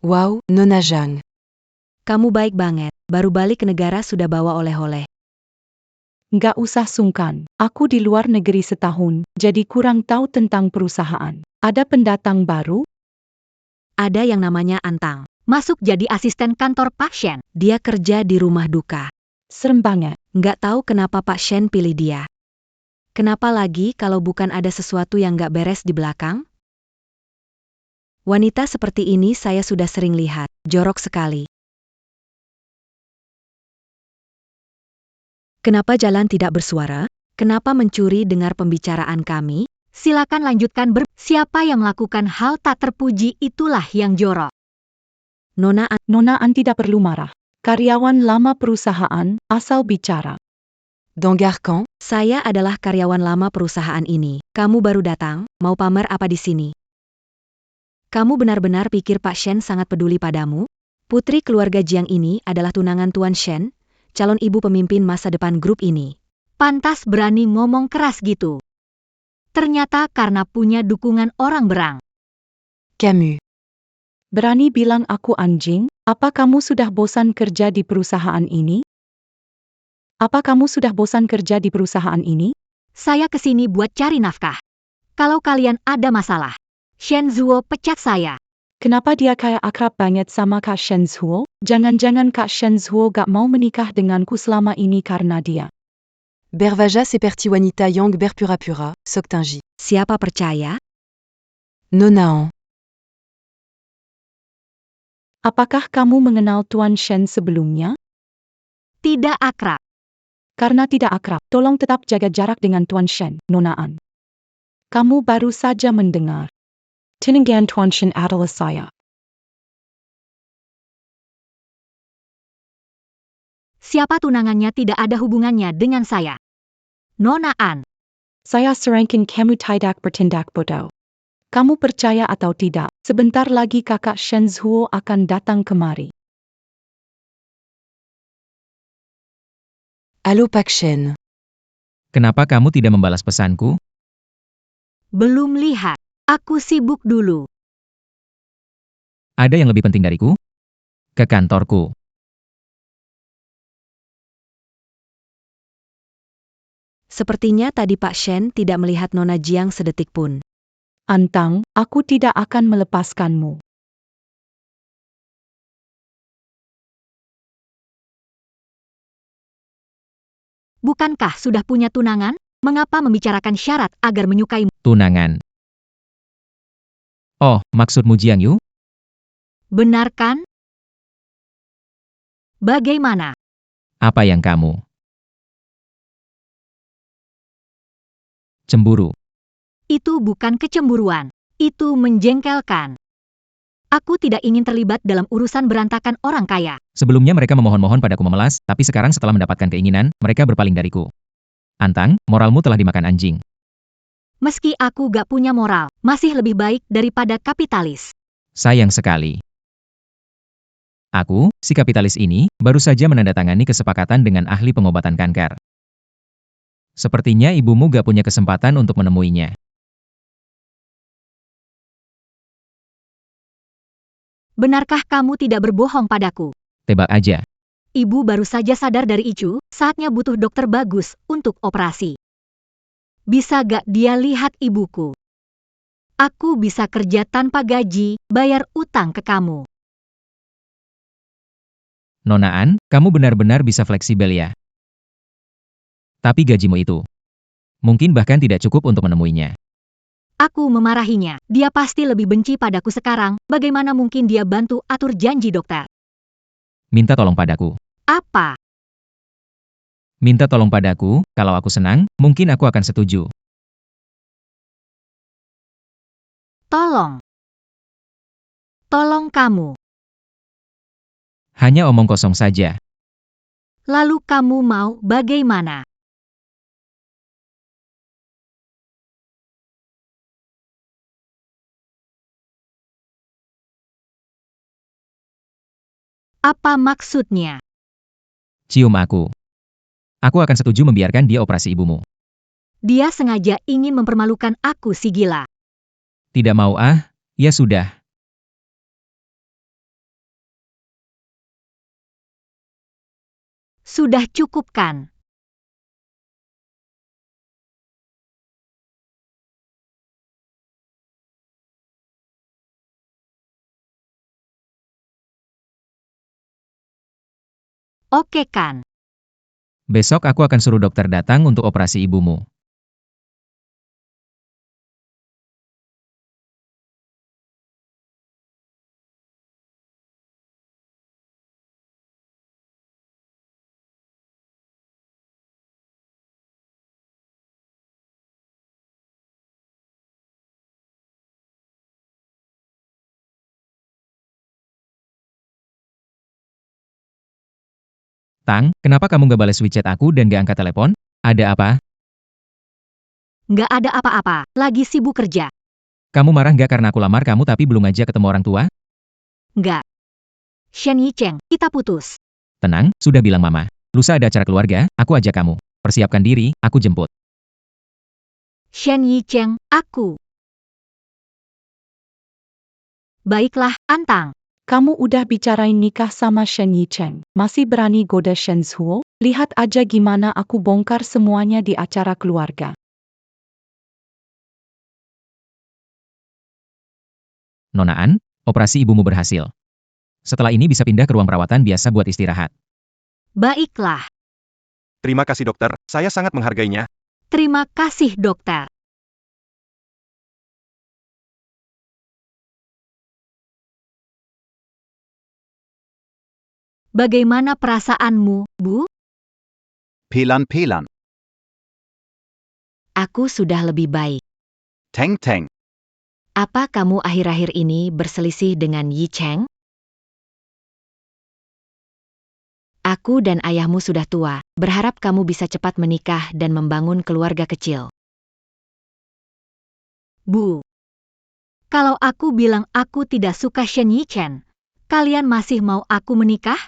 Wow, Nona Zhang. Kamu baik banget, baru balik ke negara sudah bawa oleh-oleh. Nggak usah sungkan, aku di luar negeri setahun, jadi kurang tahu tentang perusahaan. Ada pendatang baru? Ada yang namanya Antang. Masuk jadi asisten kantor Pak Shen. Dia kerja di rumah duka. Serem banget. Nggak tahu kenapa Pak Shen pilih dia. Kenapa lagi kalau bukan ada sesuatu yang nggak beres di belakang? Wanita seperti ini saya sudah sering lihat, jorok sekali. Kenapa jalan tidak bersuara? Kenapa mencuri dengar pembicaraan kami? Silakan lanjutkan siapa yang melakukan hal tak terpuji itulah yang jorok. Nona An tidak perlu marah. Karyawan lama perusahaan, asal bicara. Dans Garcan, Saya adalah karyawan lama perusahaan ini. Kamu baru datang, mau pamer apa di sini? Kamu benar-benar pikir Pak Shen sangat peduli padamu? Putri keluarga Jiang ini adalah tunangan Tuan Shen, calon ibu pemimpin masa depan grup ini. Pantas berani ngomong keras gitu. Ternyata karena punya dukungan orang berang. Camus. Berani bilang aku anjing? Apa kamu sudah bosan kerja di perusahaan ini? Apa kamu sudah bosan kerja di perusahaan ini? Saya kesini buat cari nafkah. Kalau kalian ada masalah, Shen Zuo pecat saya. Kenapa dia kayak akrab banget sama Kak Shen Zuo? Jangan-jangan Kak Shen Zuo gak mau menikah denganku selama ini karena dia. Bervaja seperti wanita yang berpura-pura, Soktanji. Siapa percaya? Nona An. Apakah kamu mengenal Tuan Shen sebelumnya? Tidak akrab. Karena tidak akrab, tolong tetap jaga jarak dengan Tuan Shen, Nona An. Kamu baru saja mendengar. Tinanggan Tuan Shen adalah saya. Siapa tunangannya tidak ada hubungannya dengan saya. Nona An. Saya sarankan kamu tidak bertindak bodoh. Kamu percaya atau tidak, sebentar lagi kakak Shen Zhuo akan datang kemari. Allô Pak Shen. Kenapa kamu tidak membalas pesanku? Belum lihat. Aku sibuk dulu. Ada yang lebih penting dariku? Ke kantorku. Sepertinya tadi Pak Shen tidak melihat Nona Jiang sedetik pun. Antang, aku tidak akan melepaskanmu. Bukankah sudah punya tunangan? Mengapa membicarakan syarat agar menyukaimu? Tunangan. Oh, maksudmu Jiang Yu? Benar kan? Bagaimana? Apa yang kamu? Cemburu. Itu bukan kecemburuan. Itu menjengkelkan. Aku tidak ingin terlibat dalam urusan berantakan orang kaya. Sebelumnya mereka memohon-mohon padaku memelas, tapi sekarang setelah mendapatkan keinginan, mereka berpaling dariku. Antang, moralmu telah dimakan anjing. Meski aku gak punya moral, masih lebih baik daripada kapitalis. Sayang sekali. Aku, si kapitalis ini, baru saja menandatangani kesepakatan dengan ahli pengobatan kanker. Sepertinya ibumu gak punya kesempatan untuk menemuinya. Benarkah kamu tidak berbohong padaku? Tebak aja. Ibu baru saja sadar dari Icu, saatnya butuh dokter bagus untuk operasi. Bisa gak dia lihat ibuku? Aku bisa kerja tanpa gaji, bayar utang ke kamu. Nonaan, kamu benar-benar bisa fleksibel ya. Tapi gajimu itu, mungkin bahkan tidak cukup untuk menemuinya. Aku memarahinya. Dia pasti lebih benci padaku sekarang. Bagaimana mungkin dia bantu atur janji dokter? Minta tolong padaku. Apa? Minta tolong padaku, kalau aku senang, mungkin aku akan setuju. Tolong. Tolong kamu. Hanya omong kosong saja. Lalu kamu mau bagaimana? Apa maksudnya? Cium aku. Aku akan setuju membiarkan dia operasi ibumu. Dia sengaja ingin mempermalukan aku si gila. Tidak mau ah, ya sudah. Sudah cukup kan? Oke kan? Besok aku akan suruh dokter datang untuk operasi ibumu. Tang, kenapa kamu gak balas WeChat aku dan gak angkat telepon? Ada apa? Nggak ada apa-apa, lagi sibuk kerja. Kamu marah gak karena aku lamar kamu tapi belum aja ketemu orang tua? Nggak. Shen Yicheng, kita putus. Tenang, sudah bilang mama. Lusa ada acara keluarga, aku ajak kamu. Persiapkan diri, aku jemput. Shen Yicheng, aku. Baiklah, Antang. Kamu udah bicarain nikah sama Shen Yicheng, masih berani goda Shen Zhuo? Lihat aja gimana aku bongkar semuanya di acara keluarga. Nonaan, operasi ibumu berhasil. Setelah ini bisa pindah ke ruang perawatan biasa buat istirahat. Baiklah. Terima kasih dokter, saya sangat menghargainya. Terima kasih dokter. Bagaimana perasaanmu, Bu? Pelan-pelan. Aku sudah lebih baik. Teng-teng. Apa kamu akhir-akhir ini berselisih dengan Yi Cheng? Aku dan ayahmu sudah tua, berharap kamu bisa cepat menikah dan membangun keluarga kecil. Bu. Kalau aku bilang aku tidak suka Shen Yichen, kalian masih mau aku menikah?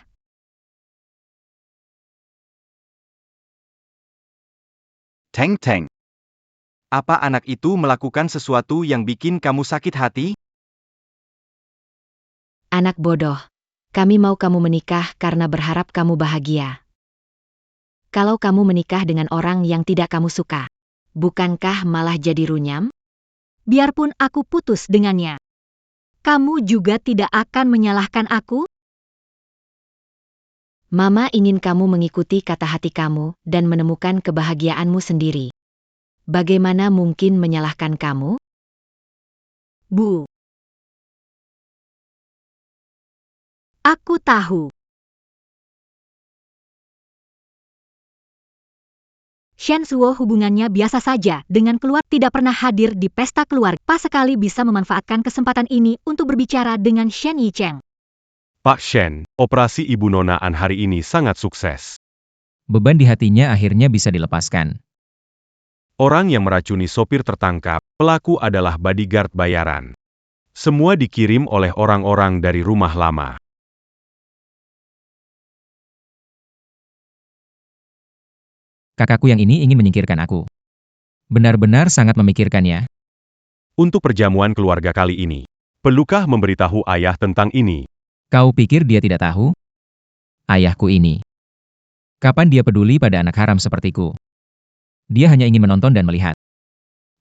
Teng Teng. Apa anak itu melakukan sesuatu yang bikin kamu sakit hati? Anak bodoh. Kami mau kamu menikah karena berharap kamu bahagia. Kalau kamu menikah dengan orang yang tidak kamu suka, bukankah malah jadi runyam? Biarpun aku putus dengannya, kamu juga tidak akan menyalahkan aku? Mama ingin kamu mengikuti kata hati kamu dan menemukan kebahagiaanmu sendiri. Bagaimana mungkin menyalahkan kamu? Bu. Aku tahu. Shen Zuo hubungannya biasa saja dengan keluarga, tidak pernah hadir di pesta keluarga. Pas sekali bisa memanfaatkan kesempatan ini untuk berbicara dengan Shen Yicheng. Pak Shen, operasi Ibu Nona An hari ini sangat sukses. Beban di hatinya akhirnya bisa dilepaskan. Orang yang meracuni sopir tertangkap, pelaku adalah bodyguard bayaran. Semua dikirim oleh orang-orang dari rumah lama. Kakakku yang ini ingin menyingkirkan aku. Benar-benar sangat memikirkannya. Untuk perjamuan keluarga kali ini, perlukah memberitahu ayah tentang ini? Kau pikir dia tidak tahu? Ayahku ini. Kapan dia peduli pada anak haram sepertiku? Dia hanya ingin menonton dan melihat.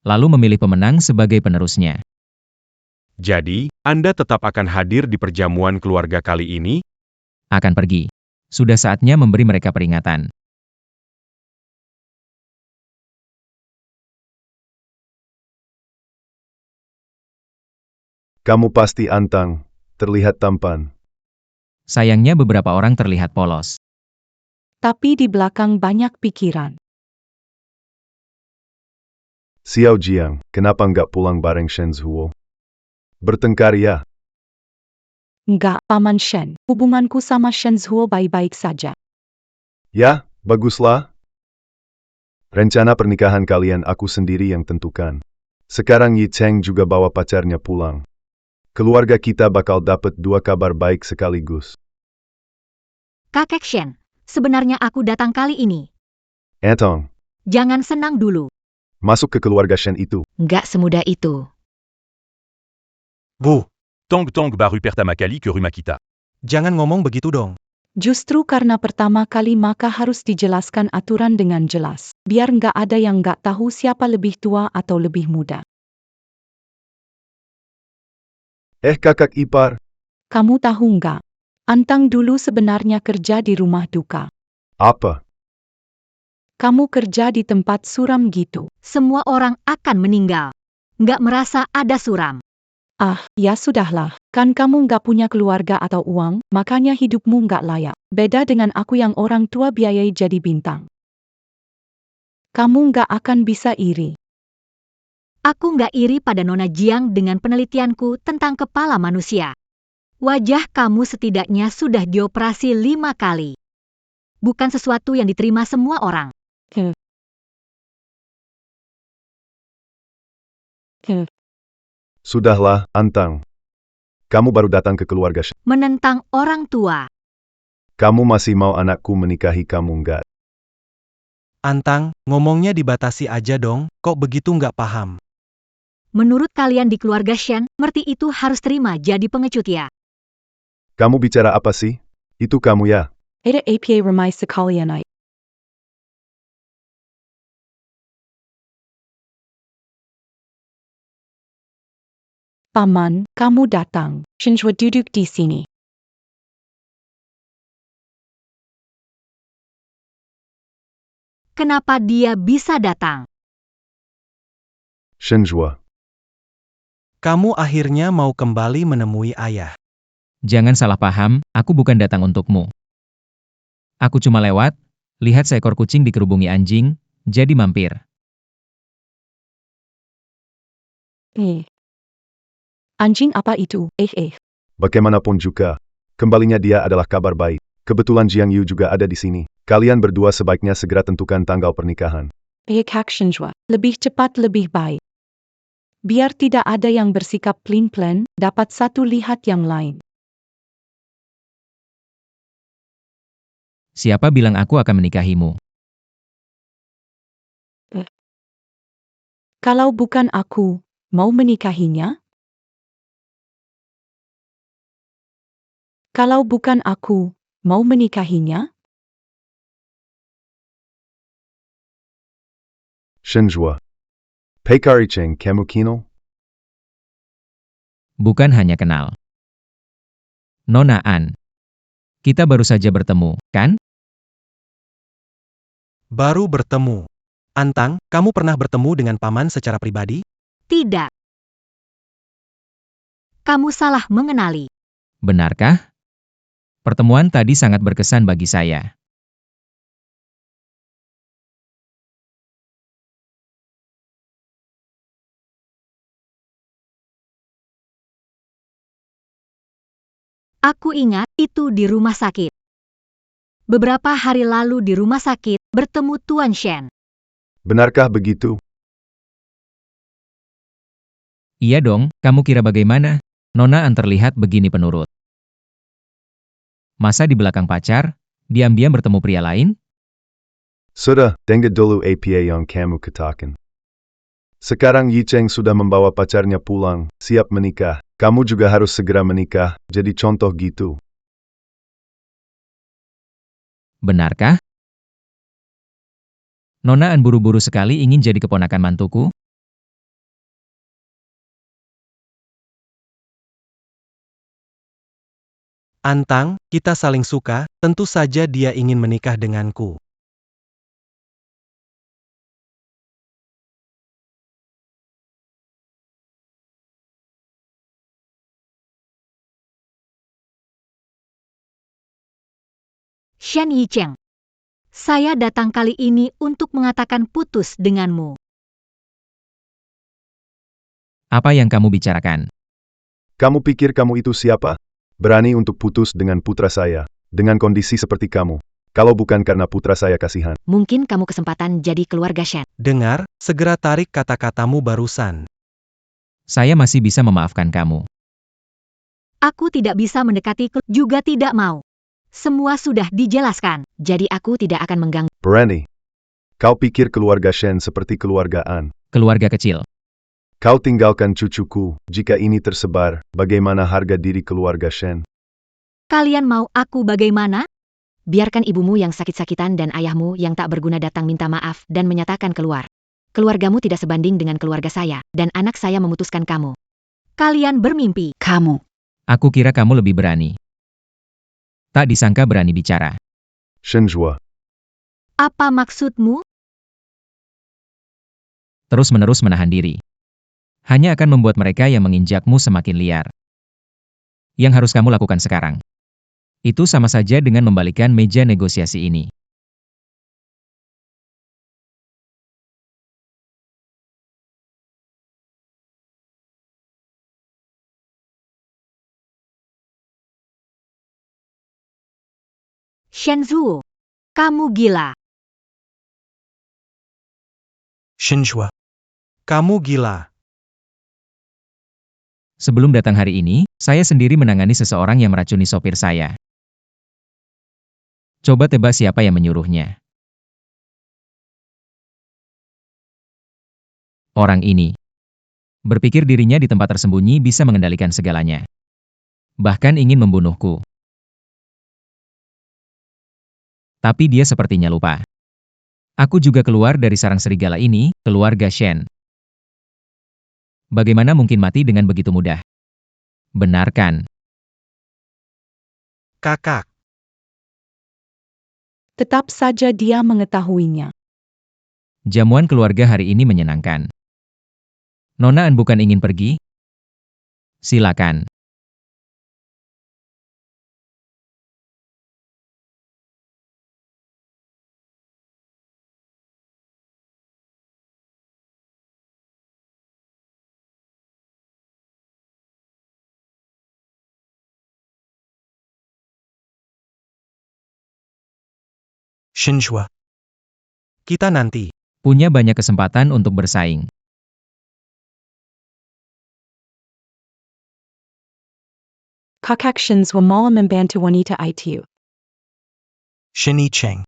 Lalu memilih pemenang sebagai penerusnya. Jadi, Anda tetap akan hadir di perjamuan keluarga kali ini? Akan pergi. Sudah saatnya memberi mereka peringatan. Kamu pasti antang, terlihat tampan. Sayangnya beberapa orang terlihat polos. Tapi di belakang banyak pikiran. Xiao Jiang, kenapa nggak pulang bareng Shen Zuo? Bertengkar ya? Enggak, Paman Shen. Hubunganku sama Shen Zuo baik-baik saja. Ya, baguslah. Rencana pernikahan kalian aku sendiri yang tentukan. Sekarang Yi Cheng juga bawa pacarnya pulang. Keluarga kita bakal dapat 2 kabar baik sekaligus. Kakek Shen, sebenarnya aku datang kali ini. Etong, Jangan senang dulu. masuk ke keluarga Shen itu. Nggak semudah itu. Bu, Tang Tang baru pertama kali ke rumah kita. jangan ngomong begitu dong. Justru karena pertama kali maka harus dijelaskan aturan dengan jelas. Biar nggak ada yang nggak tahu siapa lebih tua atau lebih muda. Kakak ipar, Kamu tahu nggak? Antang dulu sebenarnya kerja di rumah duka. apa? Kamu kerja di tempat suram gitu. Semua orang akan meninggal. Nggak merasa ada suram. Ah, ya sudahlah. Kan kamu nggak punya keluarga atau uang, makanya hidupmu nggak layak. Beda dengan aku yang orang tua biayai jadi bintang. Kamu nggak akan bisa iri. Aku nggak iri pada Nona Jiang dengan penelitianku tentang kepala manusia. Wajah kamu setidaknya sudah dioperasi 5 kali. Bukan sesuatu yang diterima semua orang. Sudahlah, Antang. Kamu baru datang ke keluarga Shen. Menentang orang tua. Kamu masih mau anakku menikahi kamu nggak? Antang, ngomongnya dibatasi aja dong, kok begitu nggak paham? Menurut kalian di keluarga Shen, merti itu harus terima jadi pengecut ya. Kamu bicara apa sih? Itu kamu ya? Ada apa ramai sekalian. Paman, kamu datang. Shinjua duduk di sini. Kenapa dia bisa datang? Shenjua. Kamu akhirnya mau kembali menemui ayah. Jangan salah paham, aku bukan datang untukmu. Aku cuma lewat, lihat seekor kucing dikerubungi anjing, jadi mampir. Anjing apa itu? Bagaimanapun juga, kembalinya dia adalah kabar baik. Kebetulan Jiang Yu juga ada di sini. Kalian berdua sebaiknya segera tentukan tanggal pernikahan. Kak Shinjua, lebih cepat lebih baik. Biar tidak ada yang bersikap pelin-pelan, dapat satu lihat yang lain. Siapa bilang aku akan menikahimu? Kalau bukan aku, mau menikahinya? Kalau bukan aku, mau menikahinya? Shenjua. Pekari Cheng kamu kino? Bukan hanya kenal. Nona An. Kita baru saja bertemu, kan? Baru bertemu. Antang, kamu pernah bertemu dengan paman secara pribadi? Tidak. Kamu salah mengenali. Benarkah? Pertemuan tadi sangat berkesan bagi saya. Aku ingat itu di rumah sakit. Beberapa hari lalu di rumah sakit, bertemu Tuan Shen. Benarkah begitu? Iya dong, kamu kira bagaimana? Nona An terlihat begini penurut. Masa di belakang pacar, diam-diam bertemu pria lain? Sudah, dengar dulu apa yang kamu katakan. Sekarang Yi Cheng sudah membawa pacarnya pulang, siap menikah. Kamu juga harus segera menikah, jadi contoh gitu. Benarkah? Nona An buru-buru sekali ingin jadi keponakan mantuku? Antang, kita saling suka, tentu saja dia ingin menikah denganku. Shen Yicheng. Saya datang kali ini untuk mengatakan putus denganmu. Apa yang kamu bicarakan? Kamu pikir kamu itu siapa? Berani untuk putus dengan putra saya, dengan kondisi seperti kamu. Kalau bukan karena putra saya kasihan. Mungkin kamu kesempatan jadi keluarga Shen. Dengar, segera tarik kata-katamu barusan. Saya masih bisa memaafkan kamu. Aku tidak bisa mendekati juga tidak mau. Semua sudah dijelaskan. Jadi aku tidak akan mengganggu. Berani. Kau pikir keluarga Shen seperti keluarga An. Keluarga kecil. Kau tinggalkan cucuku, jika ini tersebar, bagaimana harga diri keluarga Shen? Kalian mau aku bagaimana? Biarkan ibumu yang sakit-sakitan dan ayahmu yang tak berguna datang minta maaf dan menyatakan keluar. Keluargamu tidak sebanding dengan keluarga saya, dan anak saya memutuskan kamu. Kalian bermimpi. Kamu. Aku kira kamu lebih berani. Tak disangka berani bicara. Shenjua. Apa maksudmu? Terus-menerus menahan diri. Hanya akan membuat mereka yang menginjakmu semakin liar. Yang harus kamu lakukan sekarang. Itu sama saja dengan membalikkan meja negosiasi ini. Shenzuo. Kamu gila. Shenjua. Kamu gila. Sebelum datang hari ini, saya sendiri menangani seseorang yang meracuni sopir saya. Coba tebak siapa yang menyuruhnya. Orang ini. Berpikir dirinya di tempat tersembunyi bisa mengendalikan segalanya. Bahkan ingin membunuhku. Tapi dia sepertinya lupa. Aku juga keluar dari sarang serigala ini, keluarga Shen. Bagaimana mungkin mati dengan begitu mudah? Benar kan? Kakak. Tetap saja dia mengetahuinya. Jamuan keluarga hari ini menyenangkan. Nona An bukan ingin pergi? Silakan. Shenjua. Kita nanti. Punya banyak kesempatan untuk bersaing. apakah Shenzhuo mau membantu wanita itu? Shen Yicheng.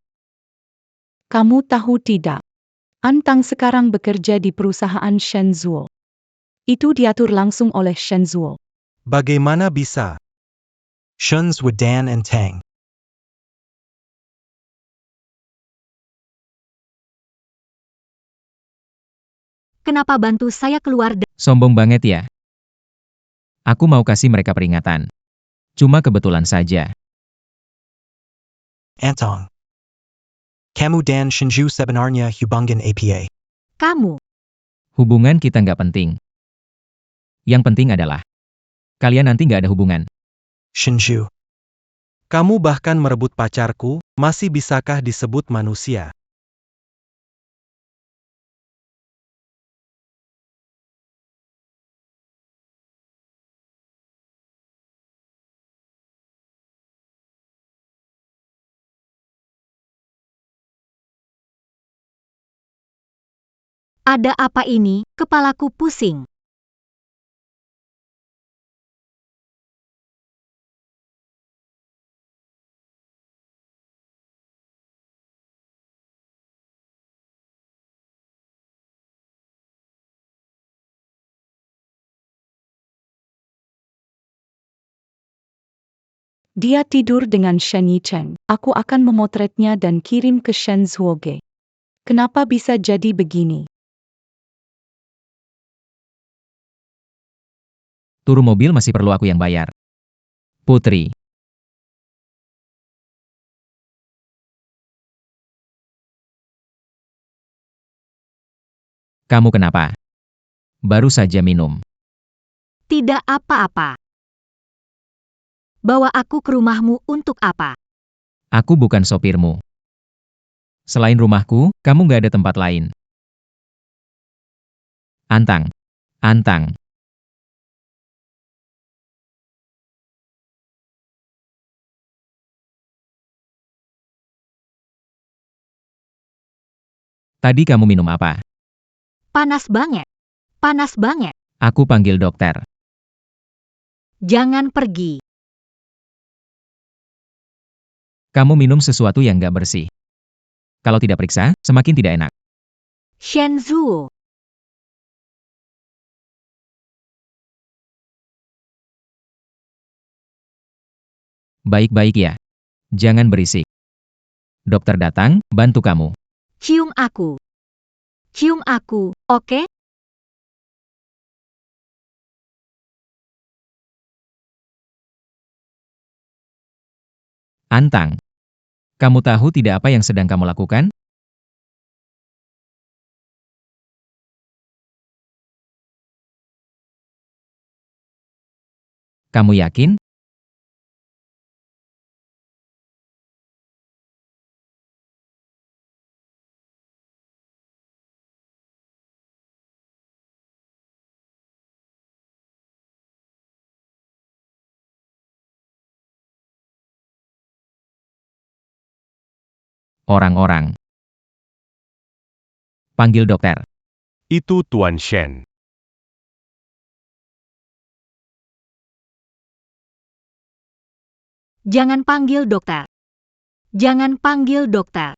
Kamu tahu tidak? Antang sekarang bekerja di perusahaan Shenzhuo. Itu diatur langsung oleh Shenzhuo. Bagaimana bisa? Shen's with Dan and Tang. Kenapa bantu saya keluar Sombong banget ya. Aku mau kasih mereka peringatan. Cuma kebetulan saja. Antong. Kamu dan Shenju sebenarnya hubungan APA. kamu? Hubungan kita nggak penting. Yang penting adalah, kalian nanti nggak ada hubungan. Shenju. Kamu bahkan merebut pacarku, masih bisakah disebut manusia? Ada apa ini? Kepalaku pusing. Dia tidur dengan Shen Yicheng. Aku akan memotretnya dan kirim ke Shenzhuo. Kenapa bisa jadi begini? Turun mobil masih perlu aku yang bayar. Putri. Kamu kenapa? Baru saja minum. Tidak apa-apa. Bawa aku ke rumahmu untuk apa? Aku bukan sopirmu. Selain rumahku, kamu nggak ada tempat lain. Antang. Antang. Tadi kamu minum apa? Panas banget. Panas banget. Aku panggil dokter. Jangan pergi. Kamu minum sesuatu yang nggak bersih. Kalau tidak periksa, semakin tidak enak. Shenzhuo. Baik-baik ya. Jangan berisik. Dokter datang, bantu kamu. Cium aku. Cium aku, oke? Antang. Kamu tahu tidak apa yang sedang kamu lakukan? Kamu yakin? Orang-orang. Panggil dokter. Itu Tuan Shen. Jangan panggil dokter. Jangan panggil dokter.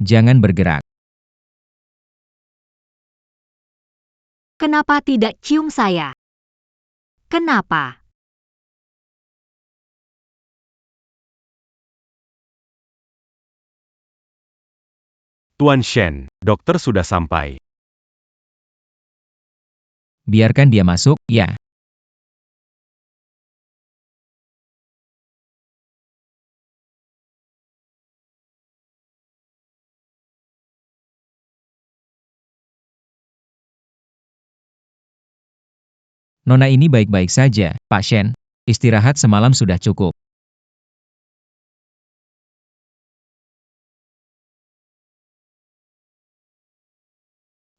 Jangan bergerak. Kenapa tidak cium saya? Kenapa? Tuan Shen, dokter sudah sampai. Biarkan dia masuk, ya. Nona ini baik-baik saja, Pak Shen. Istirahat semalam sudah cukup.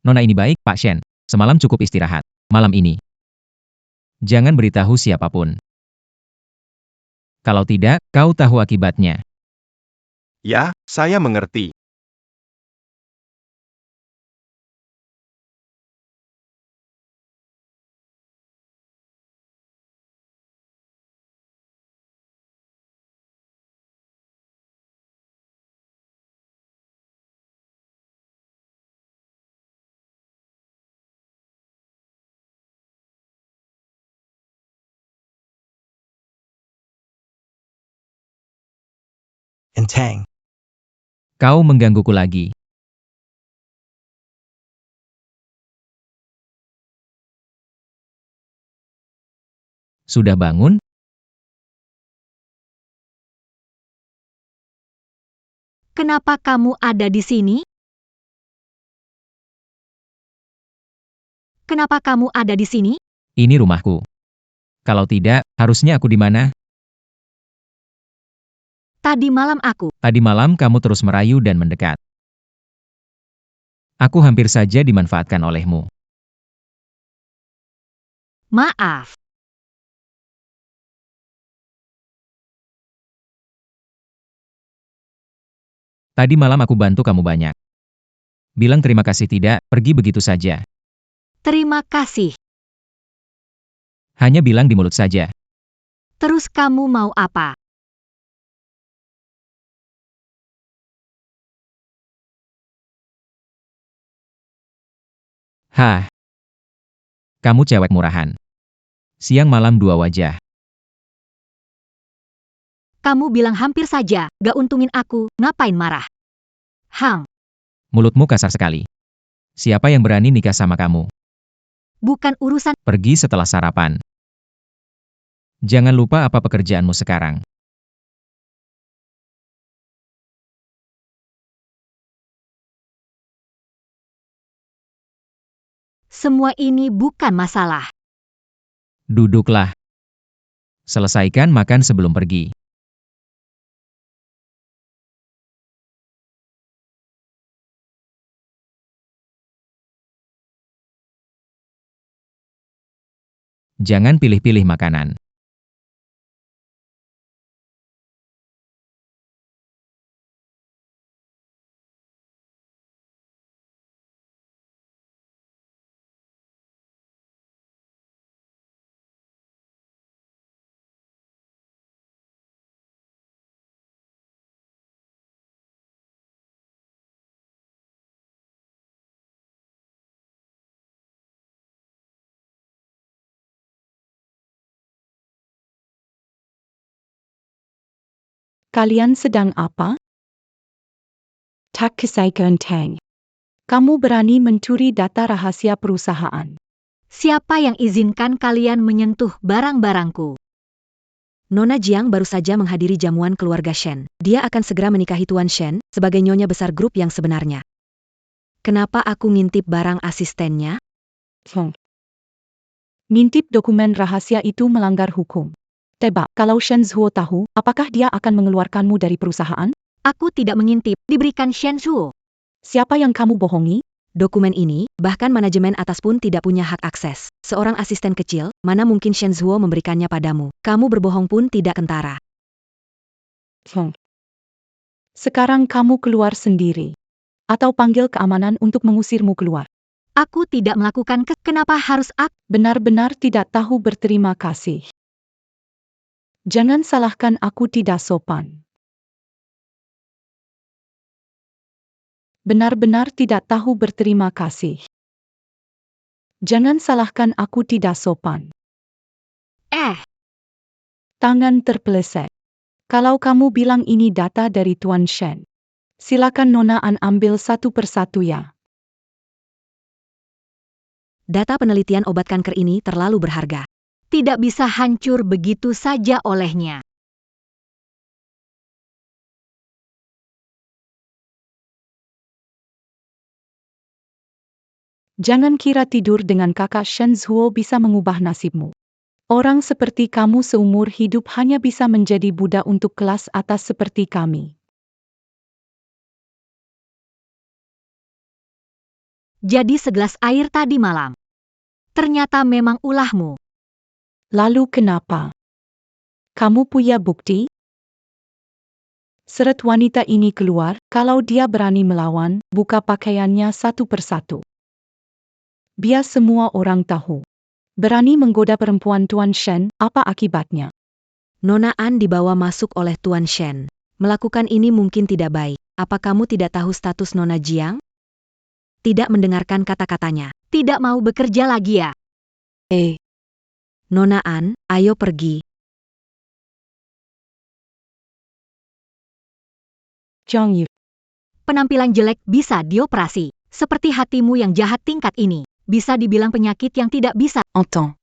Nona ini baik, Pak Shen. Semalam cukup istirahat. Malam ini. Jangan beritahu siapapun. Kalau tidak, kau tahu akibatnya. Ya, saya mengerti. and Tang. Kau menggangguku lagi. Sudah bangun? Kenapa kamu ada di sini? Kenapa kamu ada di sini? Ini rumahku. Kalau tidak, harusnya aku di mana? Tadi malam Tadi malam kamu terus merayu dan mendekat. Aku hampir saja dimanfaatkan olehmu. Maaf. Tadi malam aku bantu kamu banyak. Bilang terima kasih tidak, pergi begitu saja. Terima kasih. Hanya bilang di mulut saja. Terus kamu mau apa? Hah. Kamu cewek murahan. Siang malam dua wajah. Kamu bilang hampir saja, gak untungin aku, ngapain marah? Hang, Mulutmu kasar sekali. Siapa yang berani nikah sama kamu? bukan urusan. Pergi setelah sarapan. Jangan lupa apa pekerjaanmu sekarang. Semua ini bukan masalah. Duduklah. Selesaikan makan sebelum pergi. Jangan pilih-pilih makanan. Kalian sedang apa? Tak kesaikan Tang. Kamu berani mencuri data rahasia perusahaan. Siapa yang izinkan kalian menyentuh barang-barangku? Nona Jiang baru saja menghadiri jamuan keluarga Shen. Dia akan segera menikahi Tuan Shen sebagai nyonya besar grup yang sebenarnya. Kenapa aku ngintip barang asistennya? Ngintip dokumen rahasia itu melanggar hukum. Tebak, kalau Shen Zhuo tahu, apakah dia akan mengeluarkanmu dari perusahaan? Aku tidak mengintip, diberikan Shen Zhuo. Siapa yang kamu bohongi? Dokumen ini, bahkan manajemen atas pun tidak punya hak akses. Seorang asisten kecil, mana mungkin Shen Zhuo memberikannya padamu. Kamu berbohong pun tidak kentara. Sekarang kamu keluar sendiri. Atau panggil keamanan untuk mengusirmu keluar. Aku tidak melakukan kenapa harus aku? Benar-benar tidak tahu berterima kasih. Jangan salahkan aku tidak sopan. Benar-benar tidak tahu berterima kasih. Jangan salahkan aku tidak sopan. Tangan terpeleset. Kalau kamu bilang ini data dari Tuan Shen, silakan Nona An ambil satu persatu ya. Data penelitian obat kanker ini terlalu berharga. Tidak bisa hancur begitu saja olehnya. Jangan kira tidur dengan kakak Shen Zhuo bisa mengubah nasibmu. Orang seperti kamu seumur hidup hanya bisa menjadi budak untuk kelas atas seperti kami. Jadi segelas air tadi malam. Ternyata memang ulahmu. Lalu kenapa? Kamu punya bukti? Seret wanita ini keluar, kalau dia berani melawan, buka pakaiannya satu persatu. Biar semua orang tahu. Berani menggoda perempuan Tuan Shen, apa akibatnya? Nona An dibawa masuk oleh Tuan Shen. Melakukan ini mungkin tidak baik. Apa kamu tidak tahu status Nona Jiang? Tidak mendengarkan kata-katanya. Tidak mau bekerja lagi ya? Nona An, ayo pergi. Zhang Yu. Penampilan jelek bisa dioperasi. Seperti hatimu yang jahat tingkat ini. Bisa dibilang penyakit yang tidak bisa. Entends.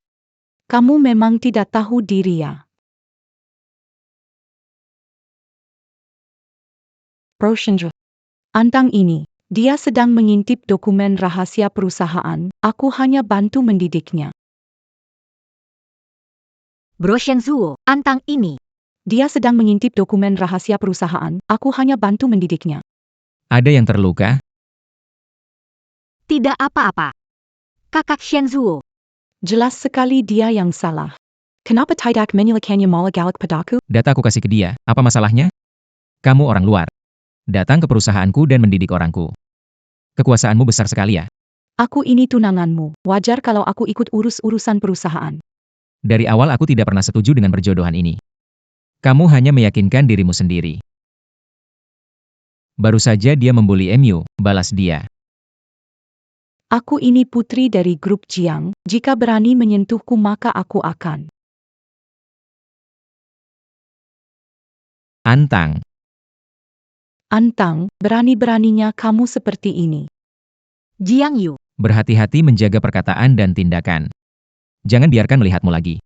Kamu memang tidak tahu diri ya. Brochure. Antang ini, dia sedang mengintip dokumen rahasia perusahaan, aku hanya bantu mendidiknya. Bro Shenzuo, Antang ini. Dia sedang mengintip dokumen rahasia perusahaan, aku hanya bantu mendidiknya. Ada yang terluka? Tidak apa-apa. Kakak Shenzuo. Jelas sekali dia yang salah. Kenapa tidak menyalakannya malah galak padaku? Data aku kasih ke dia, apa masalahnya? Kamu orang luar. Datang ke perusahaanku dan mendidik orangku. Kekuasaanmu besar sekali ya. Aku ini tunanganmu, wajar kalau aku ikut urus-urusan perusahaan. Dari awal aku tidak pernah setuju dengan perjodohan ini. Kamu hanya meyakinkan dirimu sendiri. Baru saja dia membuli MU, balas dia. Aku ini putri dari grup Jiang, jika berani menyentuhku maka aku akan. Antang. Antang, berani-beraninya kamu seperti ini. Jiang Yu. Berhati-hati menjaga perkataan dan tindakan. Jangan biarkan melihatmu lagi.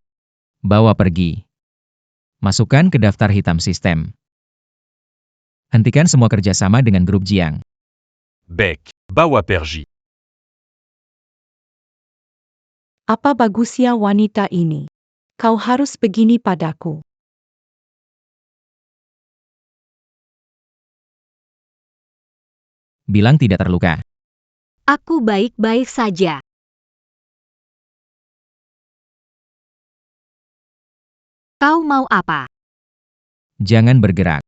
Bawa pergi. Masukkan ke daftar hitam sistem. Hentikan semua kerjasama dengan grup Jiang. Bec. Bawa pergi. Apa bagusnya wanita ini? Kau harus begini padaku. Bilang tidak terluka. Aku baik-baik saja. Kau mau apa? Jangan bergerak.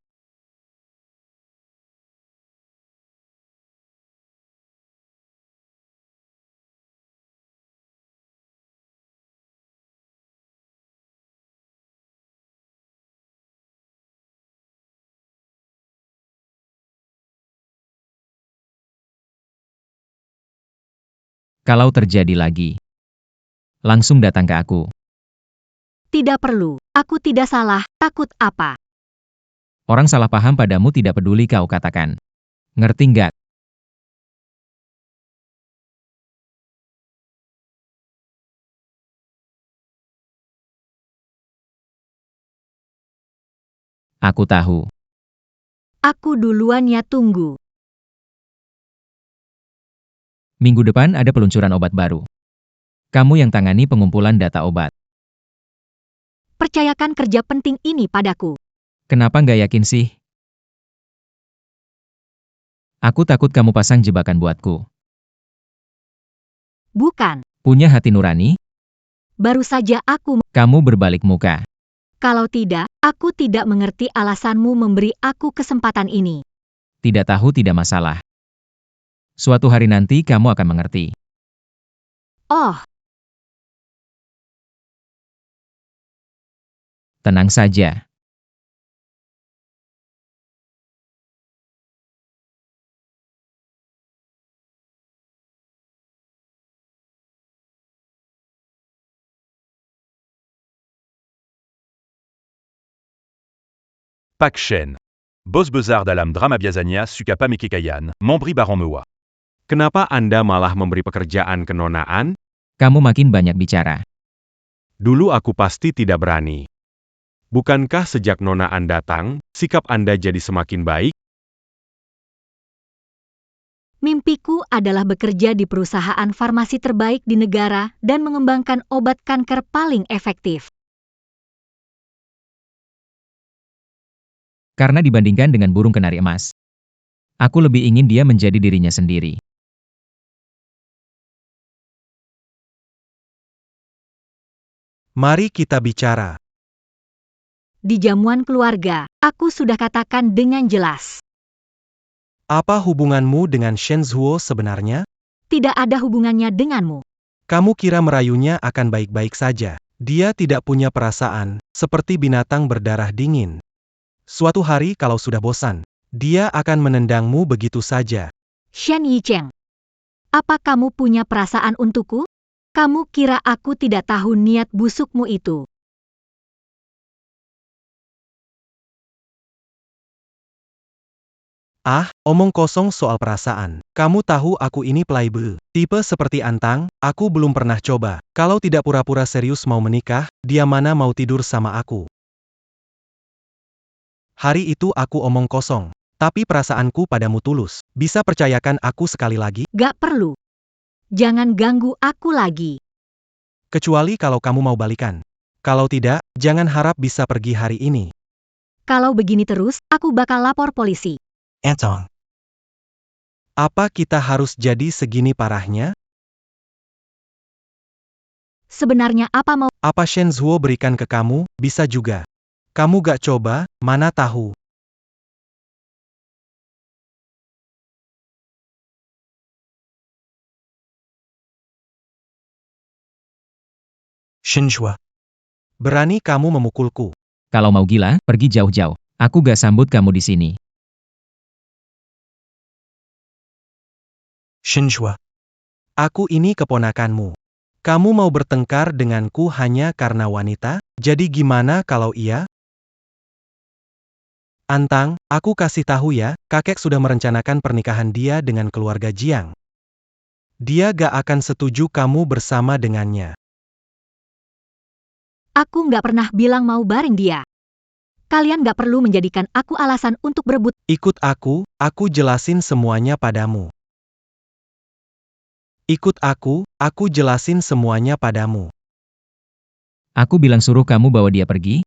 Kalau terjadi lagi, langsung datang ke aku. Tidak perlu. Aku tidak salah. Takut apa? Orang salah paham padamu tidak peduli kau katakan. Ngerti nggak? Aku tahu. Aku duluan ya, tunggu. Minggu depan ada peluncuran obat baru. Kamu yang tangani pengumpulan data obat. Percayakan kerja penting ini padaku. Kenapa nggak yakin sih? Aku takut kamu pasang jebakan buatku. Bukan. Punya hati nurani? Baru saja aku. Kamu berbalik muka. Kalau tidak, aku tidak mengerti alasanmu memberi aku kesempatan ini. Tidak tahu tidak masalah. Suatu hari nanti kamu akan mengerti. Oh, Tenang saja. Pak Shen. Bos besar dalam drama Biazania suka pamikikayan, memberi barang mewah. Kenapa Anda malah memberi pekerjaan ke Nona An? Kamu makin banyak bicara. Dulu aku pasti tidak berani. Bukankah sejak Nona An datang, sikap Anda jadi semakin baik? mimpiku adalah bekerja di perusahaan farmasi terbaik di negara dan mengembangkan obat kanker paling efektif. Karena dibandingkan dengan burung kenari emas, aku lebih ingin dia menjadi dirinya sendiri. Mari kita bicara. Di jamuan keluarga, aku sudah katakan dengan jelas. Apa hubunganmu dengan Shenzuo sebenarnya? Tidak ada hubungannya denganmu. Kamu kira merayunya akan baik-baik saja. Dia tidak punya perasaan, seperti binatang berdarah dingin. Suatu hari kalau sudah bosan, dia akan menendangmu begitu saja. Shen Yicheng, apa kamu punya perasaan untukku? Kamu kira aku tidak tahu niat busukmu itu? Ah, omong kosong soal perasaan. Kamu tahu aku ini playboy. Tipe seperti Antang, aku belum pernah coba. Kalau tidak pura-pura serius mau menikah, dia mana mau tidur sama aku. Hari itu aku omong kosong. Tapi perasaanku padamu tulus. Bisa percayakan aku sekali lagi? Gak perlu. Jangan ganggu aku lagi. Kecuali kalau kamu mau balikan. Kalau tidak, jangan harap bisa pergi hari ini. Kalau begini terus, aku bakal lapor polisi. Antong. Apa kita harus jadi segini parahnya? Sebenarnya apa mau Apa Shen Zhuo berikan ke kamu? Bisa juga. Kamu gak coba, mana tahu. Shinjua. Berani kamu memukulku. Kalau mau gila, pergi jauh-jauh. Aku gak sambut kamu di sini. Shinjua. Aku ini keponakanmu. Kamu mau bertengkar denganku hanya karena wanita? Jadi gimana kalau iya? Antang, aku kasih tahu ya, kakek sudah merencanakan pernikahan dia dengan keluarga Jiang. Dia gak akan setuju kamu bersama dengannya. Aku nggak pernah bilang mau bareng dia. Kalian nggak perlu menjadikan aku alasan untuk berebut. Ikut aku jelasin semuanya padamu. Ikut aku jelasin semuanya padamu. Aku bilang suruh kamu bawa dia pergi?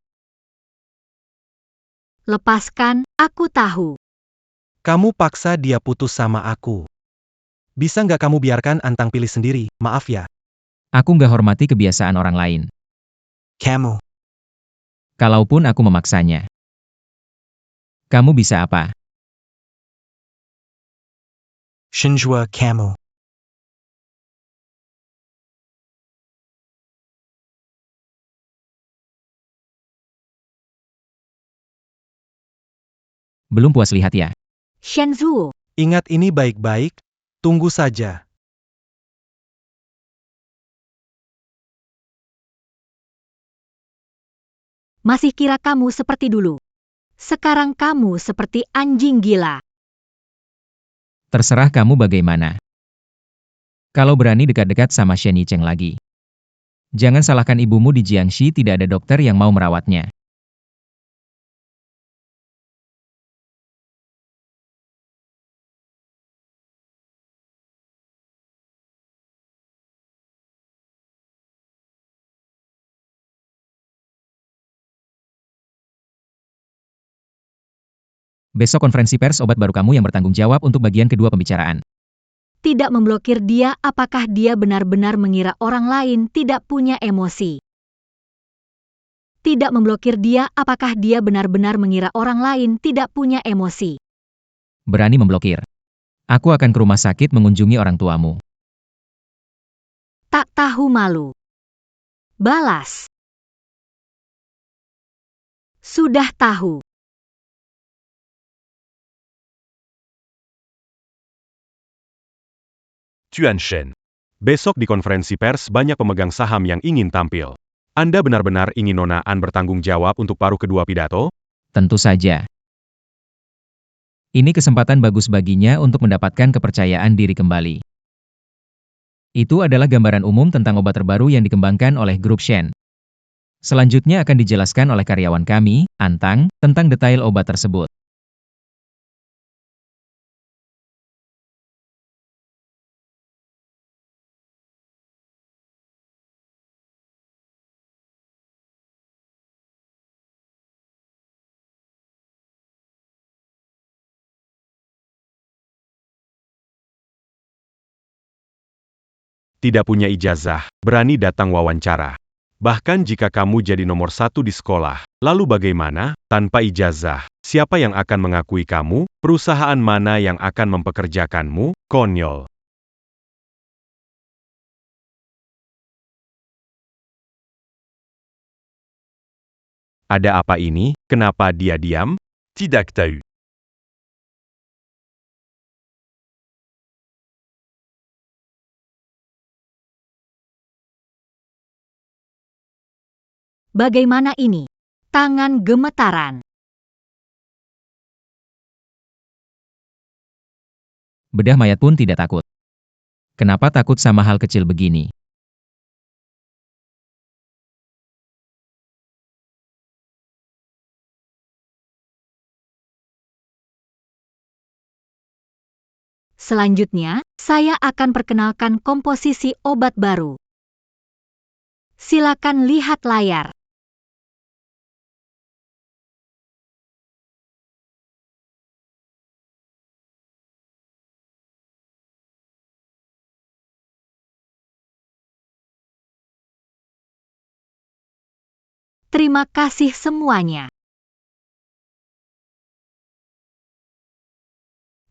Lepaskan, aku tahu. Kamu paksa dia putus sama aku. Bisa nggak kamu biarkan Antang pilih sendiri, maaf ya. Aku nggak hormati kebiasaan orang lain. Kamu. Kalaupun aku memaksanya. Kamu bisa apa? Shinjua kamu. Belum puas lihat ya? Shen Zhuo, Ingat ini baik-baik, tunggu saja. masih kira kamu seperti dulu. Sekarang kamu seperti anjing gila. Terserah kamu bagaimana. Kalau berani dekat-dekat sama Shen Yicheng lagi. Jangan salahkan ibumu di Jiangxi tidak ada dokter yang mau merawatnya. Besok konferensi pers obat baru kamu yang bertanggung jawab untuk bagian kedua pembicaraan. Tidak memblokir dia, apakah dia benar-benar mengira orang lain tidak punya emosi? Tidak memblokir dia, apakah dia benar-benar mengira orang lain tidak punya emosi? Berani memblokir. Aku akan ke rumah sakit mengunjungi orang tuamu. Tak tahu malu. Balas. Sudah tahu. Tuan Shen. Besok di konferensi pers banyak pemegang saham yang ingin tampil. Anda benar-benar ingin Nona An bertanggung jawab untuk paruh kedua pidato? Tentu saja. Ini kesempatan bagus baginya untuk mendapatkan kepercayaan diri kembali. Itu adalah gambaran umum tentang obat terbaru yang dikembangkan oleh grup Shen. Selanjutnya akan dijelaskan oleh karyawan kami, Antang, tentang detail obat tersebut. Tidak punya ijazah, berani datang wawancara. Bahkan jika kamu jadi nomor 1 di sekolah, lalu bagaimana? Tanpa ijazah, siapa yang akan mengakui kamu? Perusahaan mana yang akan mempekerjakanmu? Konyol. Ada apa ini? Kenapa dia diam? Tidak tahu. Bagaimana ini? Tangan gemetaran. Bedah mayat pun tidak takut. Kenapa takut sama hal kecil begini? Selanjutnya, saya akan perkenalkan komposisi obat baru. Silakan lihat layar. Terima kasih semuanya.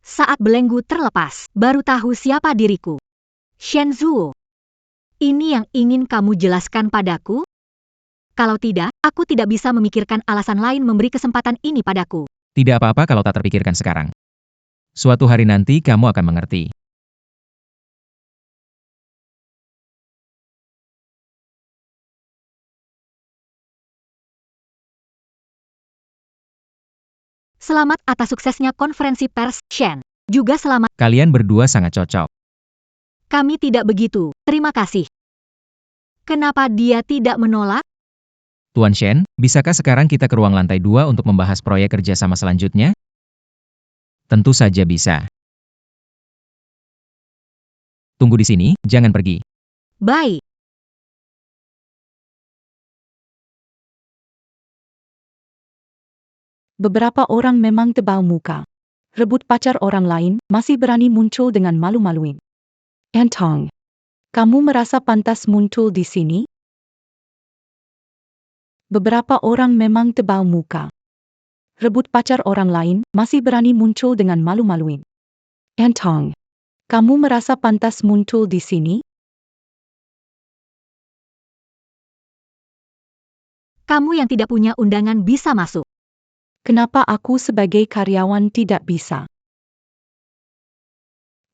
Saat belenggu terlepas, baru tahu siapa diriku. Shen Zuo. Ini yang ingin kamu jelaskan padaku? Kalau tidak, aku tidak bisa memikirkan alasan lain memberi kesempatan ini padaku. Tidak apa-apa kalau tak terpikirkan sekarang. Suatu hari nanti kamu akan mengerti. Selamat atas suksesnya konferensi pers, Shen. Juga selamat. Kalian berdua sangat cocok. Kami tidak begitu, terima kasih. Kenapa dia tidak menolak? Tuan Shen, bisakah sekarang kita ke ruang lantai 2 untuk membahas proyek kerjasama selanjutnya? Tentu saja bisa. Tunggu di sini, jangan pergi. Baik. Beberapa orang memang tebal muka. Rebut pacar orang lain, masih berani muncul dengan malu-maluin. Entong, kamu merasa pantas muncul di sini? Beberapa orang memang tebal muka. Rebut pacar orang lain, masih berani muncul dengan malu-maluin. Entong, kamu merasa pantas muncul di sini? Kamu yang tidak punya undangan bisa masuk. Kenapa aku sebagai karyawan tidak bisa?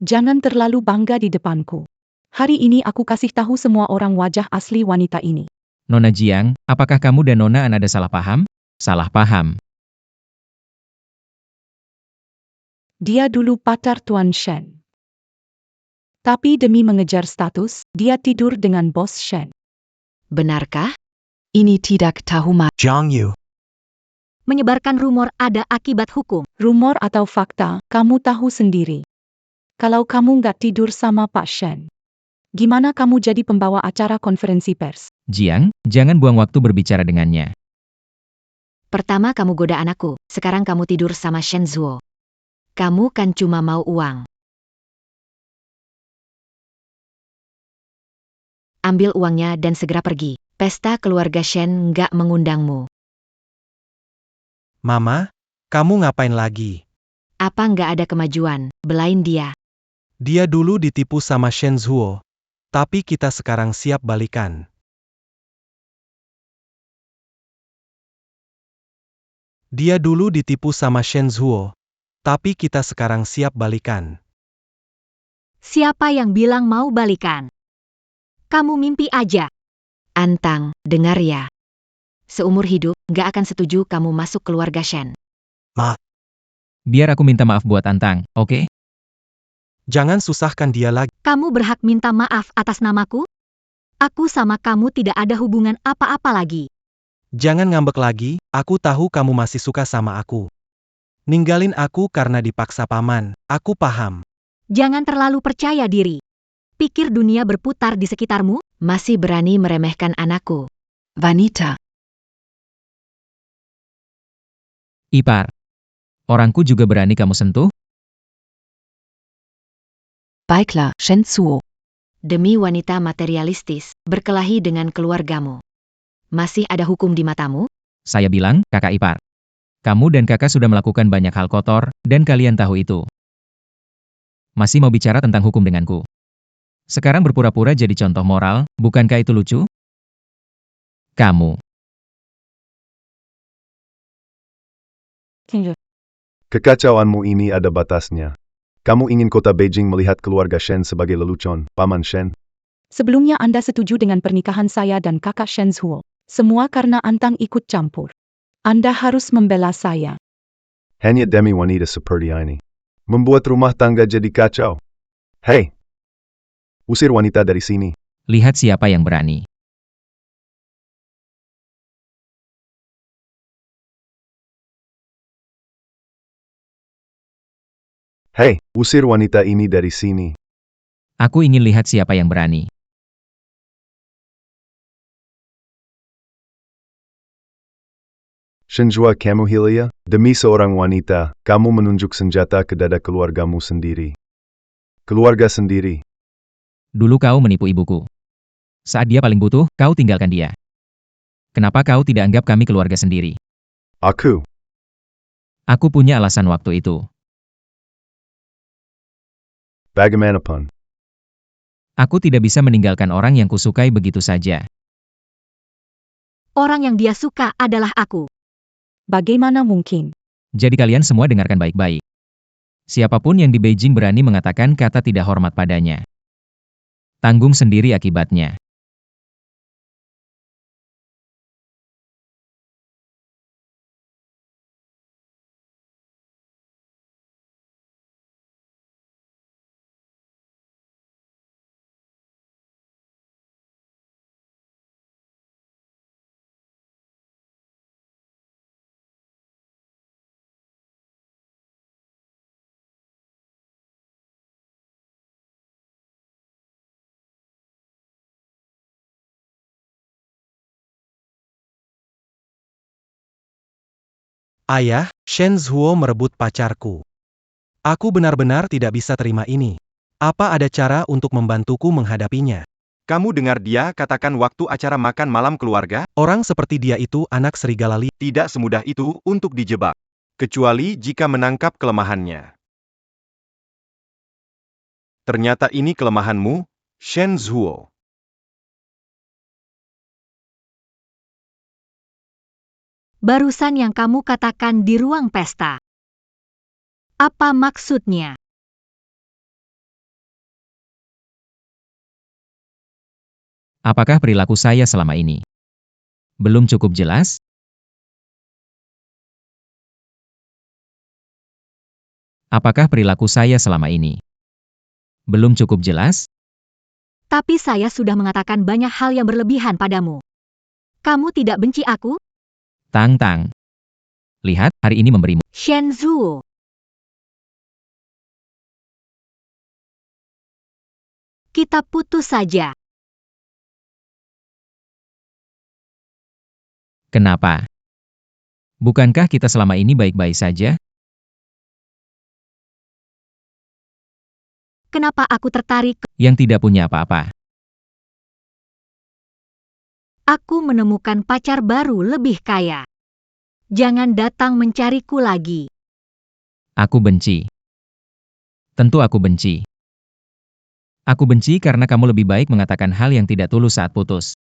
Jangan terlalu bangga di depanku. Hari ini aku kasih tahu semua orang wajah asli wanita ini. Nona Jiang, apakah kamu dan Nona An ada salah paham? Salah paham. Dia dulu pacar Tuan Shen. Tapi demi mengejar status, dia tidur dengan bos Shen. Benarkah? Ini tidak tahu Zhang Yu. Menyebarkan rumor ada akibat hukum. Rumor atau fakta, kamu tahu sendiri. Kalau kamu nggak tidur sama Pak Shen, gimana kamu jadi pembawa acara konferensi pers? Jiang, jangan buang waktu berbicara dengannya. Pertama kamu goda anakku, sekarang kamu tidur sama Shen Zuo. Kamu kan cuma mau uang. Ambil uangnya dan segera pergi. Pesta keluarga Shen nggak mengundangmu. Mama, kamu ngapain lagi? Apa nggak ada kemajuan? Belain dia. Dia dulu ditipu sama Shen Zuo. Tapi kita sekarang siap balikan. Dia dulu ditipu sama Shen Zuo. Tapi kita sekarang siap balikan. Siapa yang bilang mau balikan? Kamu mimpi aja. Antang, dengar ya. Seumur hidup, nggak akan setuju kamu masuk keluarga Shen. Biar aku minta maaf buat Antang, oke? Jangan susahkan dia lagi. Kamu berhak minta maaf atas namaku? Aku sama kamu tidak ada hubungan apa-apa lagi. Jangan ngambek lagi, aku tahu kamu masih suka sama aku. Ninggalin aku karena dipaksa paman, aku paham. Jangan terlalu percaya diri. Pikir dunia berputar di sekitarmu? Masih berani meremehkan anakku. Wanita. Ipar. Orangku juga berani kamu sentuh? Baiklah, Shen Zuo. Demi wanita materialistis, berkelahi dengan keluargamu. Masih ada hukum di matamu? Saya bilang, kakak ipar. Kamu dan kakak sudah melakukan banyak hal kotor, dan kalian tahu itu. Masih mau bicara tentang hukum denganku. Sekarang berpura-pura jadi contoh moral, bukankah itu lucu? Kamu. Kekacauanmu ini ada batasnya. Kamu ingin kota Beijing melihat keluarga Shen sebagai lelucon, Paman Shen? Sebelumnya Anda setuju dengan pernikahan saya dan kakak Shen Zuo. Semua karena Antang ikut campur. Anda harus membela saya. Hanya demi wanita seperti ini. Membuat rumah tangga jadi kacau. Hei! Usir wanita dari sini. Lihat siapa yang berani. Hei, usir wanita ini dari sini. Aku ingin lihat siapa yang berani. Shenjua kamu Hilia, demi seorang wanita, kamu menunjuk senjata ke dada keluargamu sendiri. Keluarga sendiri. Dulu kau menipu ibuku. Saat dia paling butuh, kau tinggalkan dia. Kenapa kau tidak anggap kami keluarga sendiri? Aku. Aku punya alasan waktu itu. Bagaimanapun. Aku tidak bisa meninggalkan orang yang kusukai begitu saja. Orang yang dia suka adalah aku. Bagaimana mungkin? Jadi kalian semua dengarkan baik-baik. Siapapun yang di Beijing berani mengatakan kata tidak hormat padanya, tanggung sendiri akibatnya. Ayah, Shen Zhuo merebut pacarku. Aku benar-benar tidak bisa terima ini. Apa ada cara untuk membantuku menghadapinya? Kamu dengar dia katakan waktu acara makan malam keluarga? Orang seperti dia itu anak serigala liar. Tidak semudah itu untuk dijebak. Kecuali jika menangkap kelemahannya. Ternyata ini kelemahanmu, Shen Zhuo. Barusan yang kamu katakan di ruang pesta. Apa maksudnya? Apakah perilaku saya selama ini belum cukup jelas? Apakah perilaku saya selama ini belum cukup jelas? Tapi saya sudah mengatakan banyak hal yang berlebihan padamu. Kamu tidak benci aku? Tang. Lihat, hari ini memberimu. Shen Zhuo. Kita putus saja. Kenapa? Bukankah kita selama ini baik-baik saja? Kenapa aku tertarik? Yang tidak punya apa-apa. Aku menemukan pacar baru lebih kaya. Jangan datang mencariku lagi. Aku benci. Tentu aku benci. Aku benci karena kamu lebih baik mengatakan hal yang tidak tulus saat putus,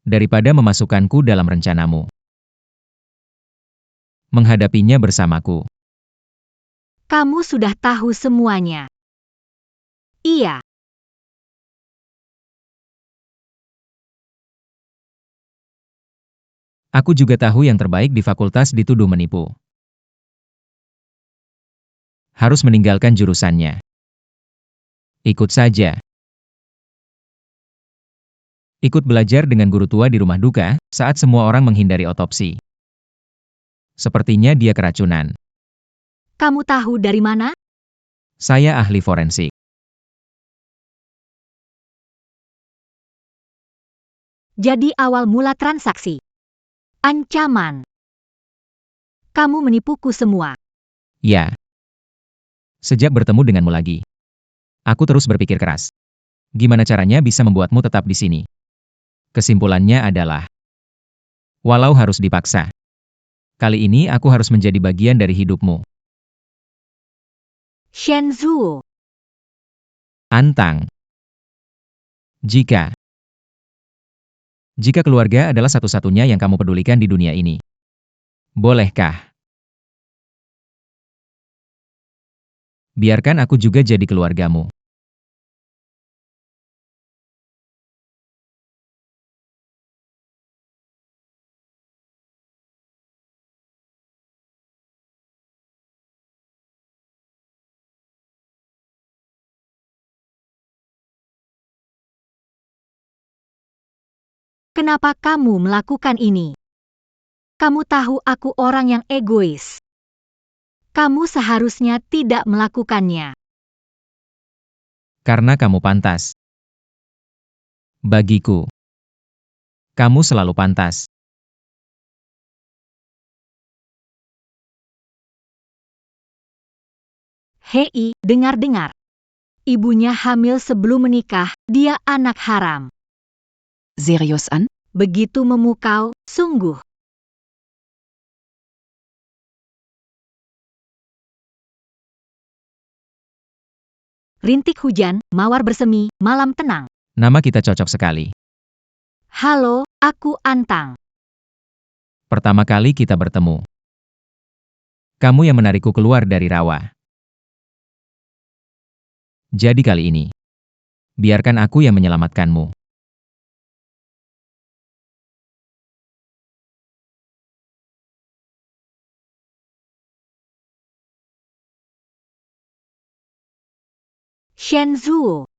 daripada memasukkanku dalam rencanamu. Menghadapinya bersamaku. Kamu sudah tahu semuanya. Iya. Aku juga tahu yang terbaik di fakultas dituduh menipu. Harus meninggalkan jurusannya. Ikut saja. Ikut belajar dengan guru tua di rumah duka, saat semua orang menghindari otopsi. Sepertinya dia keracunan. Kamu tahu dari mana? Saya ahli forensik. Jadi awal mula transaksi. Ancaman. Kamu menipuku semua. Ya. Sejak bertemu denganmu lagi, aku terus berpikir keras. Gimana caranya bisa membuatmu tetap di sini? Kesimpulannya adalah, walau harus dipaksa, kali ini aku harus menjadi bagian dari hidupmu. Shen Zhuo. Antang. Jika keluarga adalah satu-satunya yang kamu pedulikan di dunia ini, bolehkah? Biarkan aku juga jadi keluargamu. Kenapa kamu melakukan ini? Kamu tahu aku orang yang egois. Kamu seharusnya tidak melakukannya. Karena kamu pantas. Bagiku, kamu selalu pantas. Hei, dengar-dengar. Ibunya hamil sebelum menikah, dia anak haram. Seriös an? Begitu memukau, sungguh. Rintik hujan, mawar bersemi, malam tenang. Nama kita cocok sekali. Halo, aku Antang. Pertama kali kita bertemu. Kamu yang menarikku keluar dari rawa. Jadi kali ini, biarkan aku yang menyelamatkanmu. Shenzuo.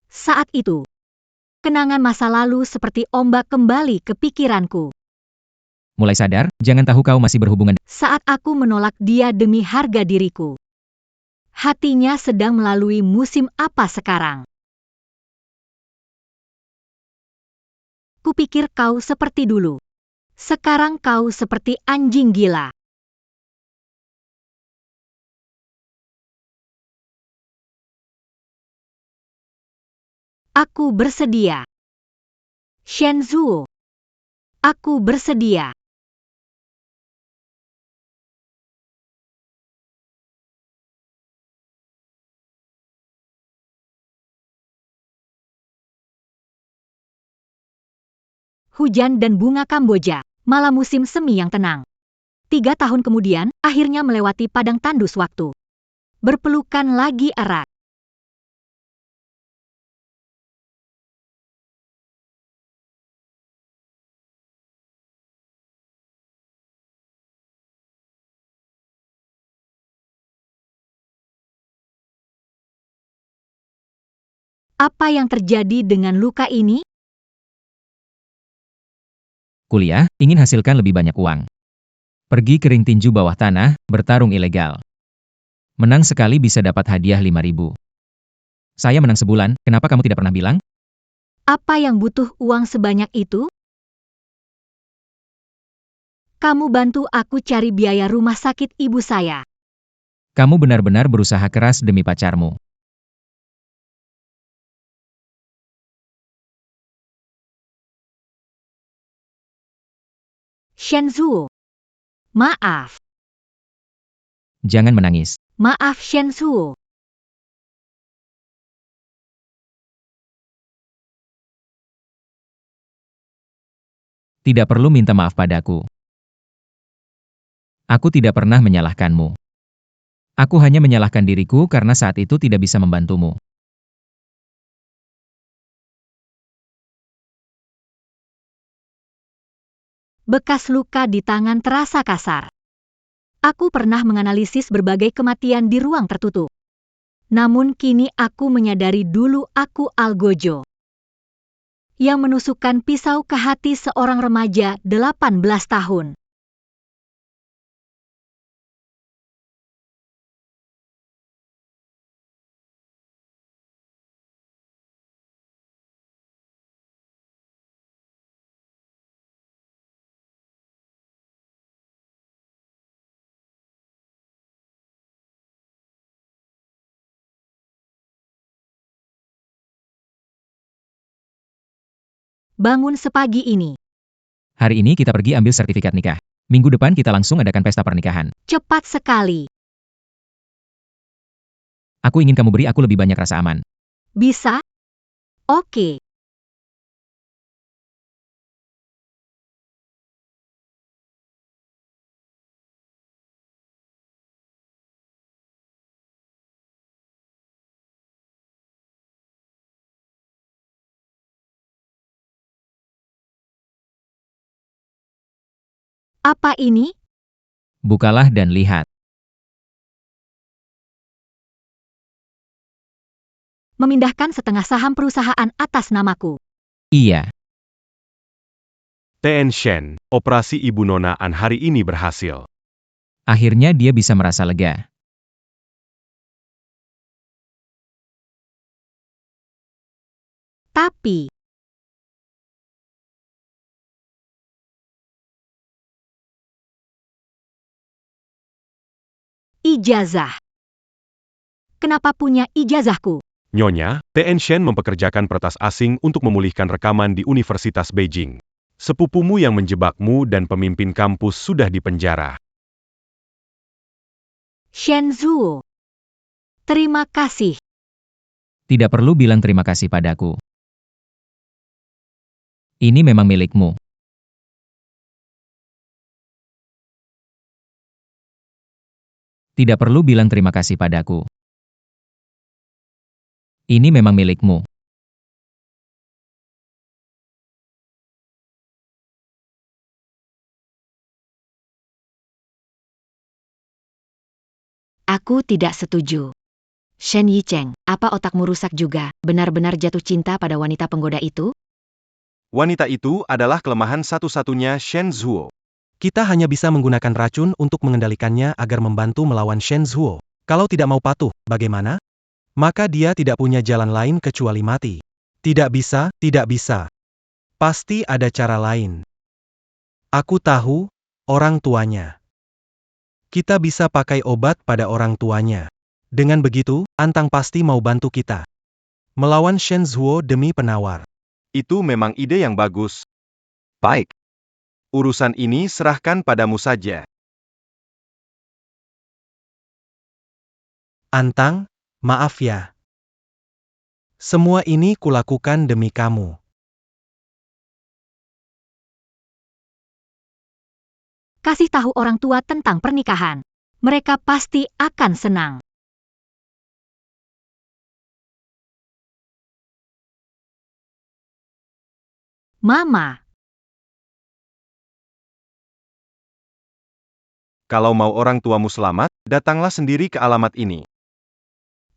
Saat itu, kenangan masa lalu seperti ombak kembali ke pikiranku. Mulai sadar, jangan tahu kau masih berhubungan. Saat aku menolak dia demi harga diriku. Hatinya sedang melalui musim apa sekarang? Kupikir kau seperti dulu. Sekarang kau seperti anjing gila. Aku bersedia. Shenzuo. Aku bersedia. Hujan dan bunga Kamboja, malam musim semi yang tenang. 3 tahun kemudian, akhirnya melewati padang tandus waktu. Berpelukan lagi erat. Apa yang terjadi dengan luka ini? Kuliah, ingin hasilkan lebih banyak uang. Pergi ke ring tinju bawah tanah, bertarung ilegal. Menang sekali bisa dapat hadiah 5.000. Saya menang sebulan, kenapa kamu tidak pernah bilang? Apa yang butuh uang sebanyak itu? Kamu bantu aku cari biaya rumah sakit ibu saya. Kamu benar-benar berusaha keras demi pacarmu. Shenzuo. Maaf. Jangan menangis. Maaf Shenzuo. Tidak perlu minta maaf padaku. Aku tidak pernah menyalahkanmu. Aku hanya menyalahkan diriku karena saat itu tidak bisa membantumu. Bekas luka di tangan terasa kasar. Aku pernah menganalisis berbagai kematian di ruang tertutup. Namun kini aku menyadari dulu aku Algojo. Yang menusukkan pisau ke hati seorang remaja 18 tahun. Bangun sepagi ini. Hari ini kita pergi ambil sertifikat nikah. Minggu depan kita langsung adakan pesta pernikahan. Cepat sekali. Aku ingin kamu beri aku lebih banyak rasa aman. Bisa? Oke. Apa ini? Bukalah dan lihat. Memindahkan setengah saham perusahaan atas namaku. Iya, Tien Shen, operasi Ibu Nona An hari ini berhasil. akhirnya dia bisa merasa lega. Tapi, ijazah. Kenapa punya ijazahku? Nyonya, Tien Shen mempekerjakan peretas asing untuk memulihkan rekaman di Universitas Beijing. Sepupumu yang menjebakmu dan pemimpin kampus sudah dipenjara. Shen Zuo. Terima kasih. Tidak perlu bilang terima kasih padaku. Ini memang milikmu. Tidak perlu bilang terima kasih padaku. Ini memang milikmu. Aku tidak setuju. Shen Yicheng, apa otakmu rusak juga, benar-benar jatuh cinta pada wanita penggoda itu? Wanita itu adalah kelemahan satu-satunya Shen Zuo. Kita hanya bisa menggunakan racun untuk mengendalikannya agar membantu melawan Shen Zuo. Kalau tidak mau patuh, bagaimana? Maka dia tidak punya jalan lain kecuali mati. Tidak bisa, tidak bisa. Pasti ada cara lain. Aku tahu, orang tuanya. Kita bisa pakai obat pada orang tuanya. Dengan begitu, Antang pasti mau bantu kita. Melawan Shen Zuo demi penawar. Itu memang ide yang bagus. Baik. Urusan ini serahkan padamu saja. Antang, maaf ya. Semua ini kulakukan demi kamu. Kasih tahu orang tua tentang pernikahan. Mereka pasti akan senang. Mama, Kalau mau orang tuamu selamat, datanglah sendiri ke alamat ini.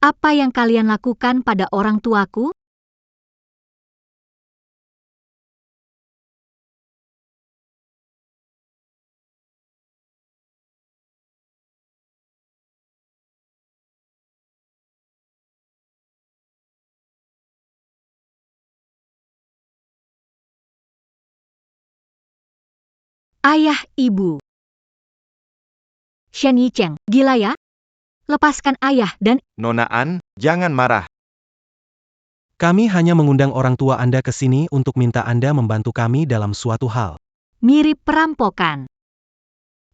apa yang kalian lakukan pada orang tuaku? Ayah, ibu. Shen Yicheng, gila ya? Lepaskan ayah dan Nona An, jangan marah. Kami hanya mengundang orang tua Anda ke sini untuk minta Anda membantu kami dalam suatu hal. mirip perampokan.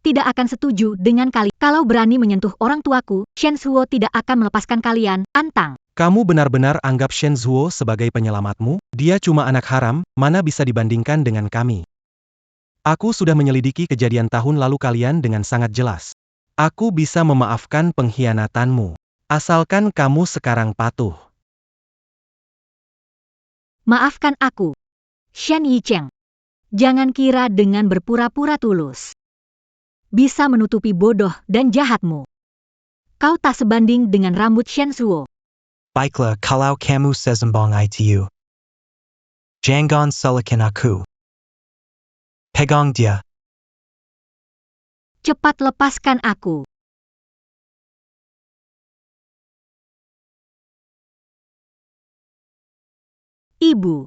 Tidak akan setuju dengan kali. Kalau berani menyentuh orang tuaku, Shen Zuo tidak akan melepaskan kalian, Antang. Kamu benar-benar anggap Shen Zuo sebagai penyelamatmu? Dia cuma anak haram, mana bisa dibandingkan dengan kami. Aku sudah menyelidiki kejadian tahun lalu kalian dengan sangat jelas. Aku bisa memaafkan pengkhianatanmu. Asalkan kamu sekarang patuh. Maafkan aku. Shen Yicheng. Jangan kira dengan berpura-pura tulus bisa menutupi bodoh dan jahatmu. Kau tak sebanding dengan rambut Shen Zuo. Baiklah kalau kamu sesembang itu. Jangan salahkan aku. Pegang dia. Cepat lepaskan aku. Ibu.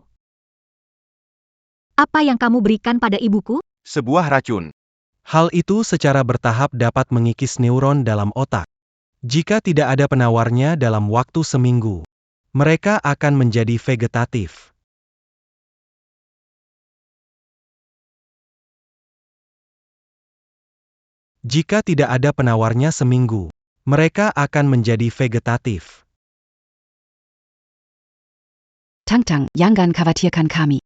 Apa yang kamu berikan pada ibuku? Sebuah racun. Hal itu secara bertahap dapat mengikis neuron dalam otak. Jika tidak ada penawarnya dalam waktu seminggu, mereka akan menjadi vegetatif. Jika tidak ada penawarnya seminggu, mereka akan menjadi vegetatif. Tang-tang, jangan khawatirkan kami.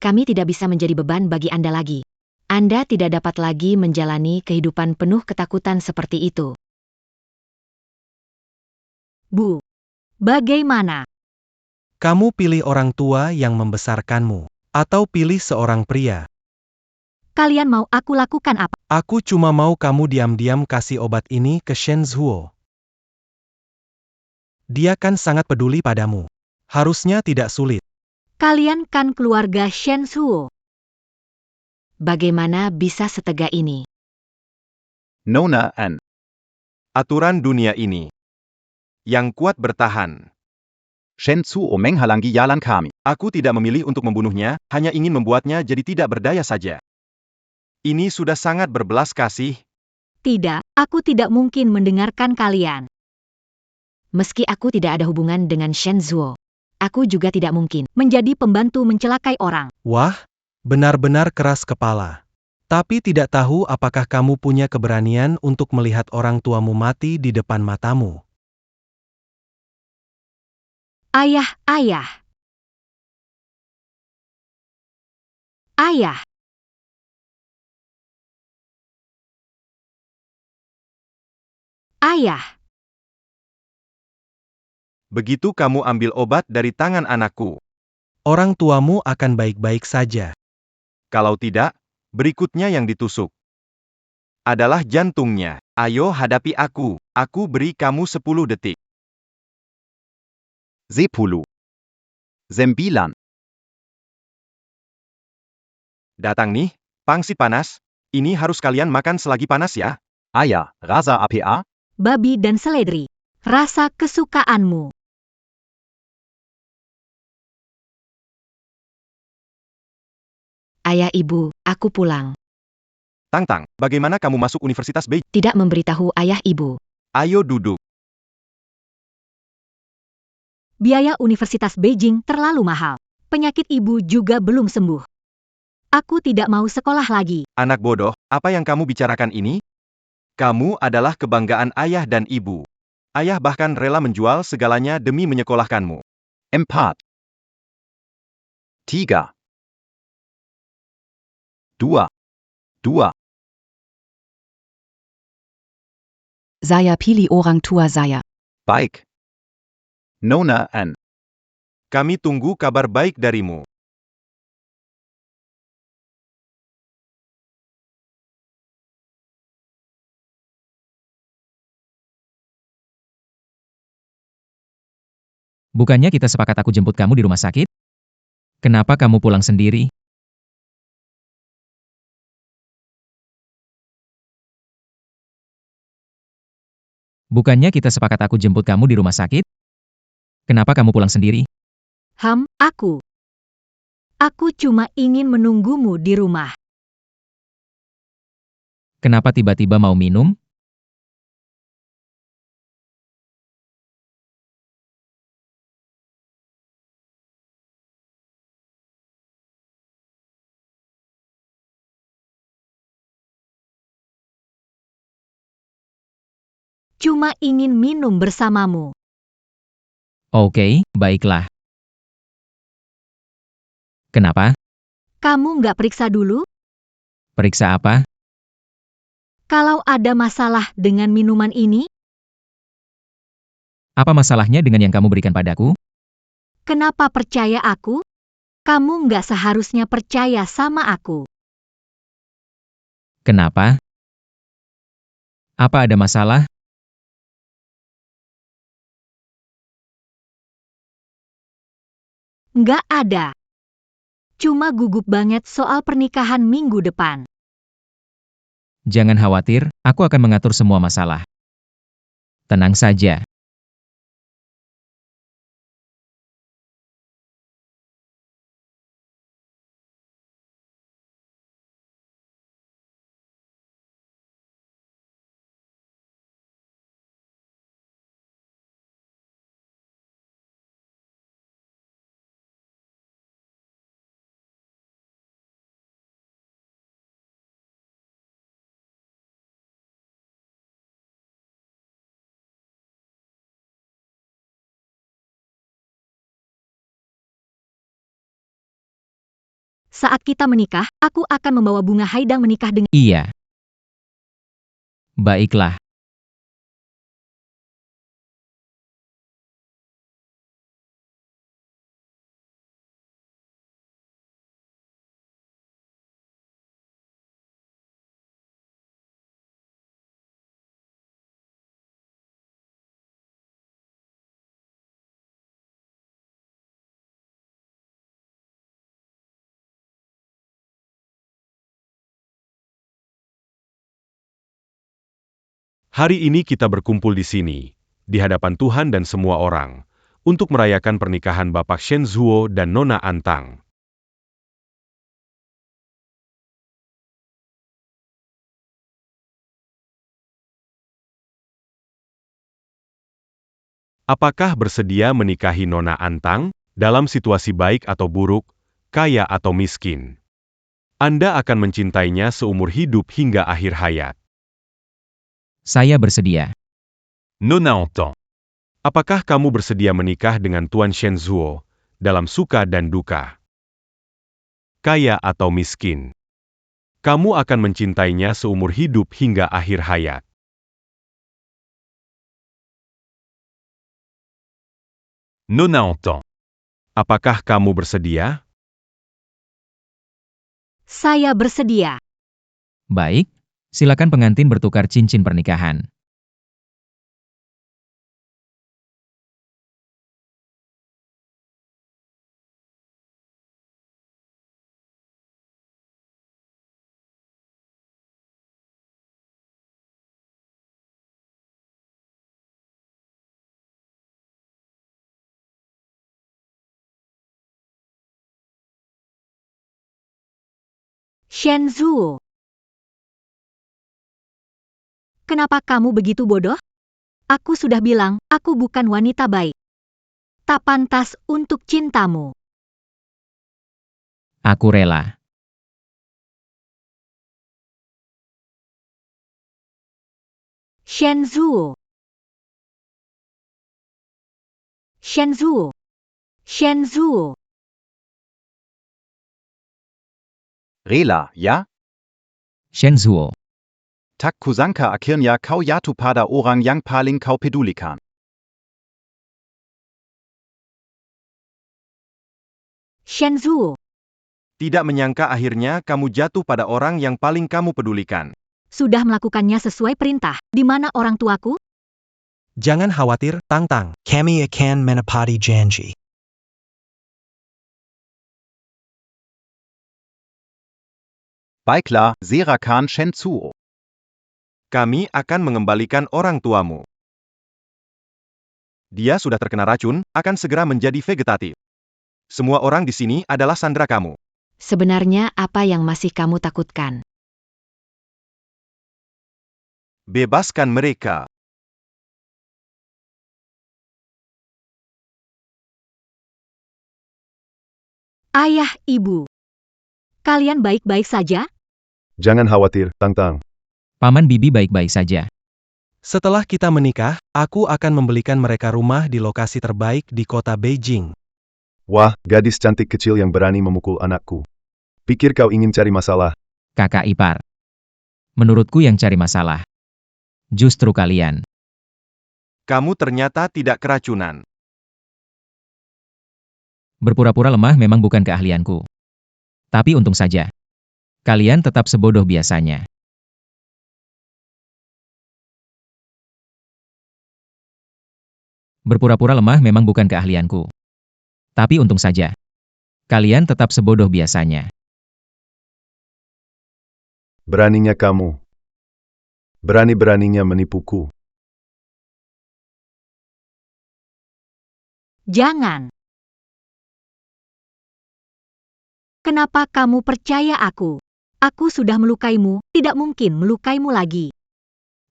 Kami tidak bisa menjadi beban bagi Anda lagi. Anda tidak dapat lagi menjalani kehidupan penuh ketakutan seperti itu. Bu. Bagaimana? Kamu pilih orang tua yang membesarkanmu, atau pilih seorang pria. Kalian mau aku lakukan apa? Aku cuma mau kamu diam-diam kasih obat ini ke Shen Zuo. Dia kan sangat peduli padamu. Harusnya tidak sulit. Kalian kan keluarga Shen Zhuo. Bagaimana bisa setega ini? Nona An. Aturan dunia ini. Yang kuat bertahan. Shen Zhuo menghalangi jalan kami. Aku tidak memilih untuk membunuhnya, hanya ingin membuatnya jadi tidak berdaya saja. Ini sudah sangat berbelas kasih. Tidak, aku tidak mungkin mendengarkan kalian. Meski aku tidak ada hubungan dengan Shen Zhuo, aku juga tidak mungkin. Menjadi pembantu mencelakai orang. Wah, benar-benar keras kepala. Tapi tidak tahu apakah kamu punya keberanian untuk melihat orang tuamu mati di depan matamu. Ayah, ayah. Ayah. Ayah. Begitu kamu ambil obat dari tangan anakku. Orang tuamu akan baik-baik saja. Kalau tidak, berikutnya yang ditusuk adalah jantungnya. Ayo hadapi aku. Aku beri kamu 10 detik. 10. 9. Datang nih, pangsit panas. Ini harus kalian makan selagi panas ya. Ayah, rasa APA? Babi dan seledri. Rasa kesukaanmu. Ayah ibu, aku pulang. Tang-tang, bagaimana kamu masuk Universitas Beijing? Tidak memberitahu ayah ibu. Ayo duduk. Biaya Universitas Beijing terlalu mahal. Penyakit ibu juga belum sembuh. Aku tidak mau sekolah lagi. Anak bodoh, apa yang kamu bicarakan ini? Kamu adalah kebanggaan ayah dan ibu. Ayah bahkan rela menjual segalanya demi menyekolahkanmu. 4. 3. 2. 2. Saya pilih orang tua saya. Baik. Nona An. Kami tunggu kabar baik darimu. Bukannya kita sepakat aku jemput kamu di rumah sakit? Kenapa kamu pulang sendiri? Bukannya kita sepakat aku jemput kamu di rumah sakit? Kenapa kamu pulang sendiri? Aku. Aku cuma ingin menunggumu di rumah. Kenapa tiba-tiba mau minum? Cuma ingin minum bersamamu. Oke, baiklah. Kenapa? Kamu nggak periksa dulu? Periksa apa? Kalau ada masalah dengan minuman ini, Apa masalahnya dengan yang kamu berikan padaku? kenapa percaya aku? Kamu nggak seharusnya percaya sama aku. Kenapa? Apa ada masalah? Nggak ada. Cuma gugup banget soal pernikahan minggu depan. Jangan khawatir, aku akan mengatur semua masalah. Tenang saja. Saat kita menikah, aku akan membawa bunga haidang menikah dengan... Iya. Baiklah. Hari ini kita berkumpul di sini, di hadapan Tuhan dan semua orang, untuk merayakan pernikahan Bapak Shen Zuo dan Nona Antang. Apakah bersedia menikahi Nona Antang, dalam situasi baik atau buruk, kaya atau miskin? Anda akan mencintainya seumur hidup hingga akhir hayat. Saya bersedia. Nona Antang. Apakah kamu bersedia menikah dengan Tuan Shen Zuo, dalam suka dan duka? Kaya atau miskin? Kamu akan mencintainya seumur hidup hingga akhir hayat. Nona Antang. Apakah kamu bersedia? Saya bersedia. Baik, silakan pengantin bertukar cincin pernikahan. Shen Zuo. Kenapa kamu begitu bodoh? Aku sudah bilang, aku bukan wanita baik. Tak pantas untuk cintamu. Aku rela. Shen Zuo. Shen Zuo. Shen Zuo. Rela, ya? Shen Zuo. Tak kusangka akhirnya kau jatuh pada orang yang paling kau pedulikan. Shen Zuo. Tidak menyangka akhirnya kamu jatuh pada orang yang paling kamu pedulikan. Sudah melakukannya sesuai perintah. Di mana orang tuaku? Jangan khawatir, Tang Tang. Kami akan menepati janji. Baiklah, serahkan Shen Zuo. Kami akan mengembalikan orang tuamu. Dia sudah terkena racun, akan segera menjadi vegetatif. Semua orang di sini adalah sandera kamu. Sebenarnya apa yang masih kamu takutkan? Bebaskan mereka. Ayah, ibu. Kalian baik-baik saja? Jangan khawatir, Tang Tang. Paman Bibi baik-baik saja. Setelah kita menikah, aku akan membelikan mereka rumah di lokasi terbaik di kota Beijing. Wah, gadis cantik kecil yang berani memukul anakku. Pikir kau ingin cari masalah? Kakak ipar. Menurutku yang cari masalah. Justru kalian. Kamu ternyata tidak keracunan. Berpura-pura lemah memang bukan keahlianku. Tapi untung saja. Kalian tetap sebodoh biasanya. Berpura-pura lemah memang bukan keahlianku. Tapi untung saja. Kalian tetap sebodoh biasanya. Beraninya kamu. Berani-beraninya menipuku. Jangan. Kenapa kamu percaya aku? Aku sudah melukaimu, tidak mungkin melukaimu lagi.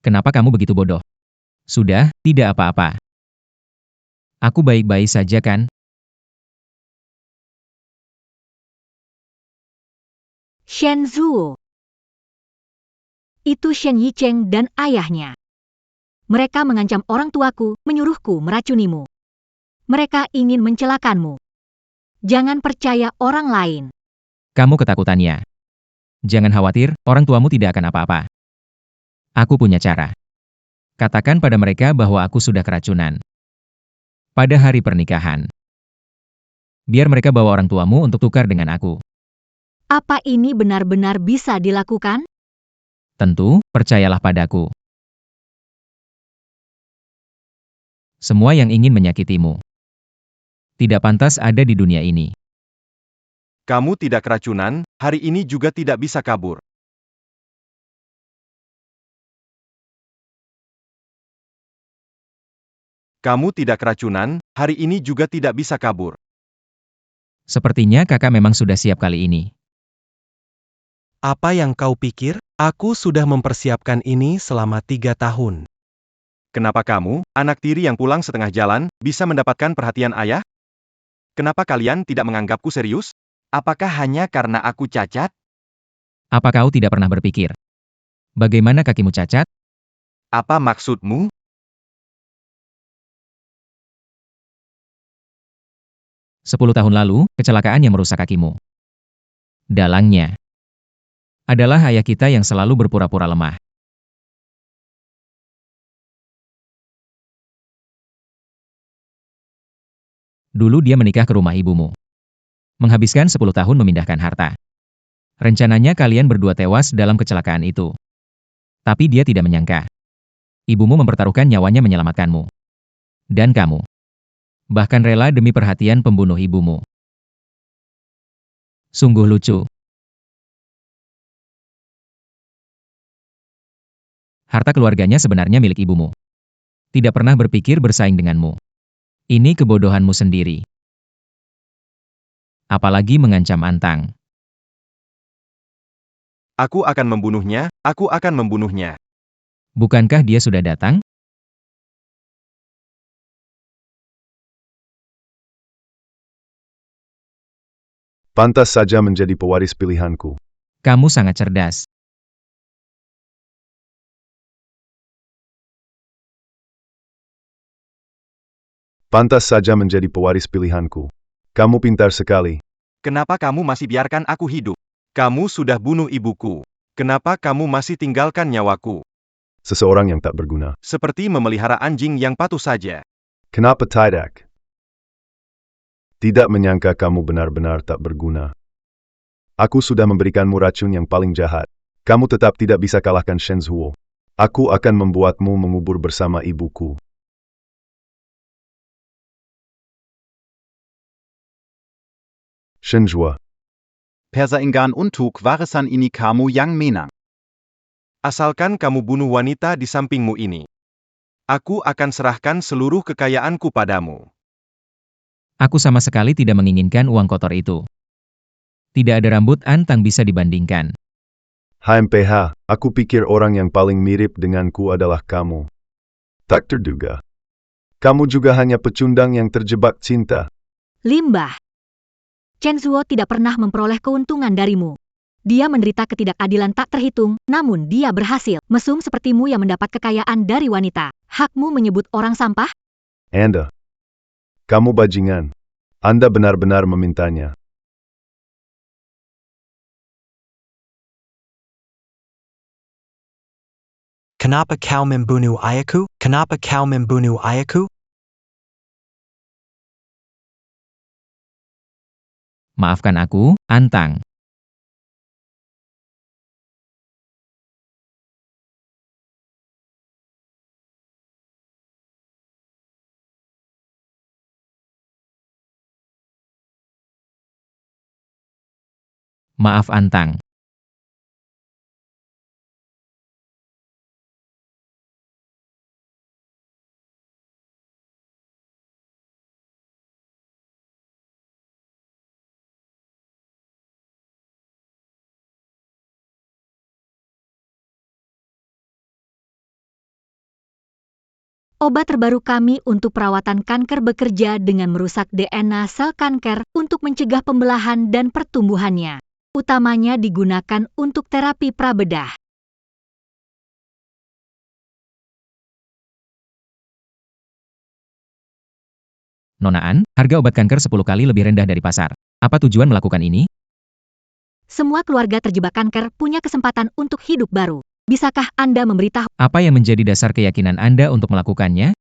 Kenapa kamu begitu bodoh? Sudah, tidak apa-apa. Aku baik-baik saja kan? Shen Zuo. Itu Shen Yicheng dan ayahnya. Mereka mengancam orang tuaku, menyuruhku meracunimu. Mereka ingin mencelakanmu. Jangan percaya orang lain. Kamu ketakutannya. Jangan khawatir, orang tuamu tidak akan apa-apa. Aku punya cara. Katakan pada mereka bahwa aku sudah keracunan. Pada hari pernikahan. Biar mereka bawa orang tuamu untuk tukar dengan aku. Apa ini benar-benar bisa dilakukan? Tentu, percayalah padaku. Semua yang ingin menyakitimu tidak pantas ada di dunia ini. Kamu tidak keracunan, hari ini juga tidak bisa kabur. Kamu tidak keracunan, hari ini juga tidak bisa kabur. Sepertinya kakak memang sudah siap kali ini. Apa yang kau pikir? Aku sudah mempersiapkan ini selama 3 tahun. Kenapa kamu, anak tiri yang pulang setengah jalan, bisa mendapatkan perhatian ayah? Kenapa kalian tidak menganggapku serius? Apakah hanya karena aku cacat? Apa kau tidak pernah berpikir? Bagaimana kakimu cacat? Apa maksudmu? Sepuluh tahun lalu, kecelakaan yang merusak kakimu. Dalangnya adalah ayah kita yang selalu berpura-pura lemah. Dulu dia menikah ke rumah ibumu. Menghabiskan 10 tahun memindahkan harta. Rencananya kalian berdua tewas dalam kecelakaan itu. Tapi dia tidak menyangka. Ibumu mempertaruhkan nyawanya menyelamatkanmu. Dan kamu bahkan rela demi perhatian pembunuh ibumu. Sungguh lucu. Harta keluarganya sebenarnya milik ibumu. Tidak pernah berpikir bersaing denganmu. Ini kebodohanmu sendiri. Apalagi mengancam Antang. Aku akan membunuhnya, aku akan membunuhnya. Bukankah dia sudah datang? Pantas saja menjadi pewaris pilihanku. Kamu sangat cerdas. Pantas saja menjadi pewaris pilihanku. Kamu pintar sekali. Kenapa kamu masih biarkan aku hidup? Kamu sudah bunuh ibuku. Kenapa kamu masih tinggalkan nyawaku? Seseorang yang tak berguna. Seperti memelihara anjing yang patuh saja. Kenapa tidak? Tidak menyangka kamu benar-benar tak berguna. Aku sudah memberikanmu racun yang paling jahat. Kamu tetap tidak bisa kalahkan Shen Zhuo. Aku akan membuatmu mengubur bersama ibuku. Shen Zhuo. Persaingan untuk warisan ini kamu yang menang. Asalkan kamu bunuh wanita di sampingmu ini. Aku akan serahkan seluruh kekayaanku padamu. Aku sama sekali tidak menginginkan uang kotor itu. Tidak ada rambut Antang bisa dibandingkan. HMPH, aku pikir orang yang paling mirip denganku adalah kamu. Tak terduga. Kamu juga hanya pecundang yang terjebak cinta. Limbah. Chen Zhuo tidak pernah memperoleh keuntungan darimu. Dia menderita ketidakadilan tak terhitung, namun dia berhasil. Mesum sepertimu yang mendapat kekayaan dari wanita. Hakmu menyebut orang sampah? Anda. Kamu bajingan. Anda benar-benar memintanya. Kenapa kau membunuh ayahku? Kenapa kau membunuh ayahku? Maafkan aku, Antang. Maaf Antang. Obat terbaru kami untuk perawatan kanker bekerja dengan merusak DNA sel kanker untuk mencegah pembelahan dan pertumbuhannya. Utamanya digunakan untuk terapi prabedah. Nonaan, harga obat kanker 10 kali lebih rendah dari pasar. Apa tujuan melakukan ini? Semua keluarga terjebak kanker punya kesempatan untuk hidup baru. Bisakah Anda memberitahu Apa yang menjadi dasar keyakinan Anda untuk melakukannya?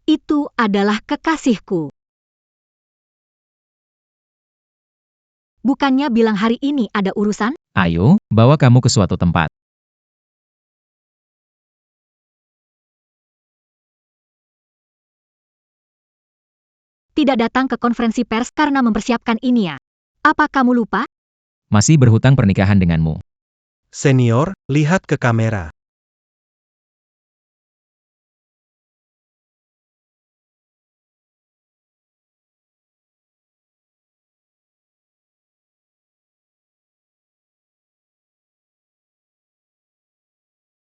itu adalah kekasihku? Bukannya bilang hari ini ada urusan? Ayo, bawa kamu ke suatu tempat. Tidak datang ke konferensi pers karena mempersiapkan ini ya. Apa kamu lupa? Masih berhutang pernikahan denganmu. Senior, lihat ke kamera.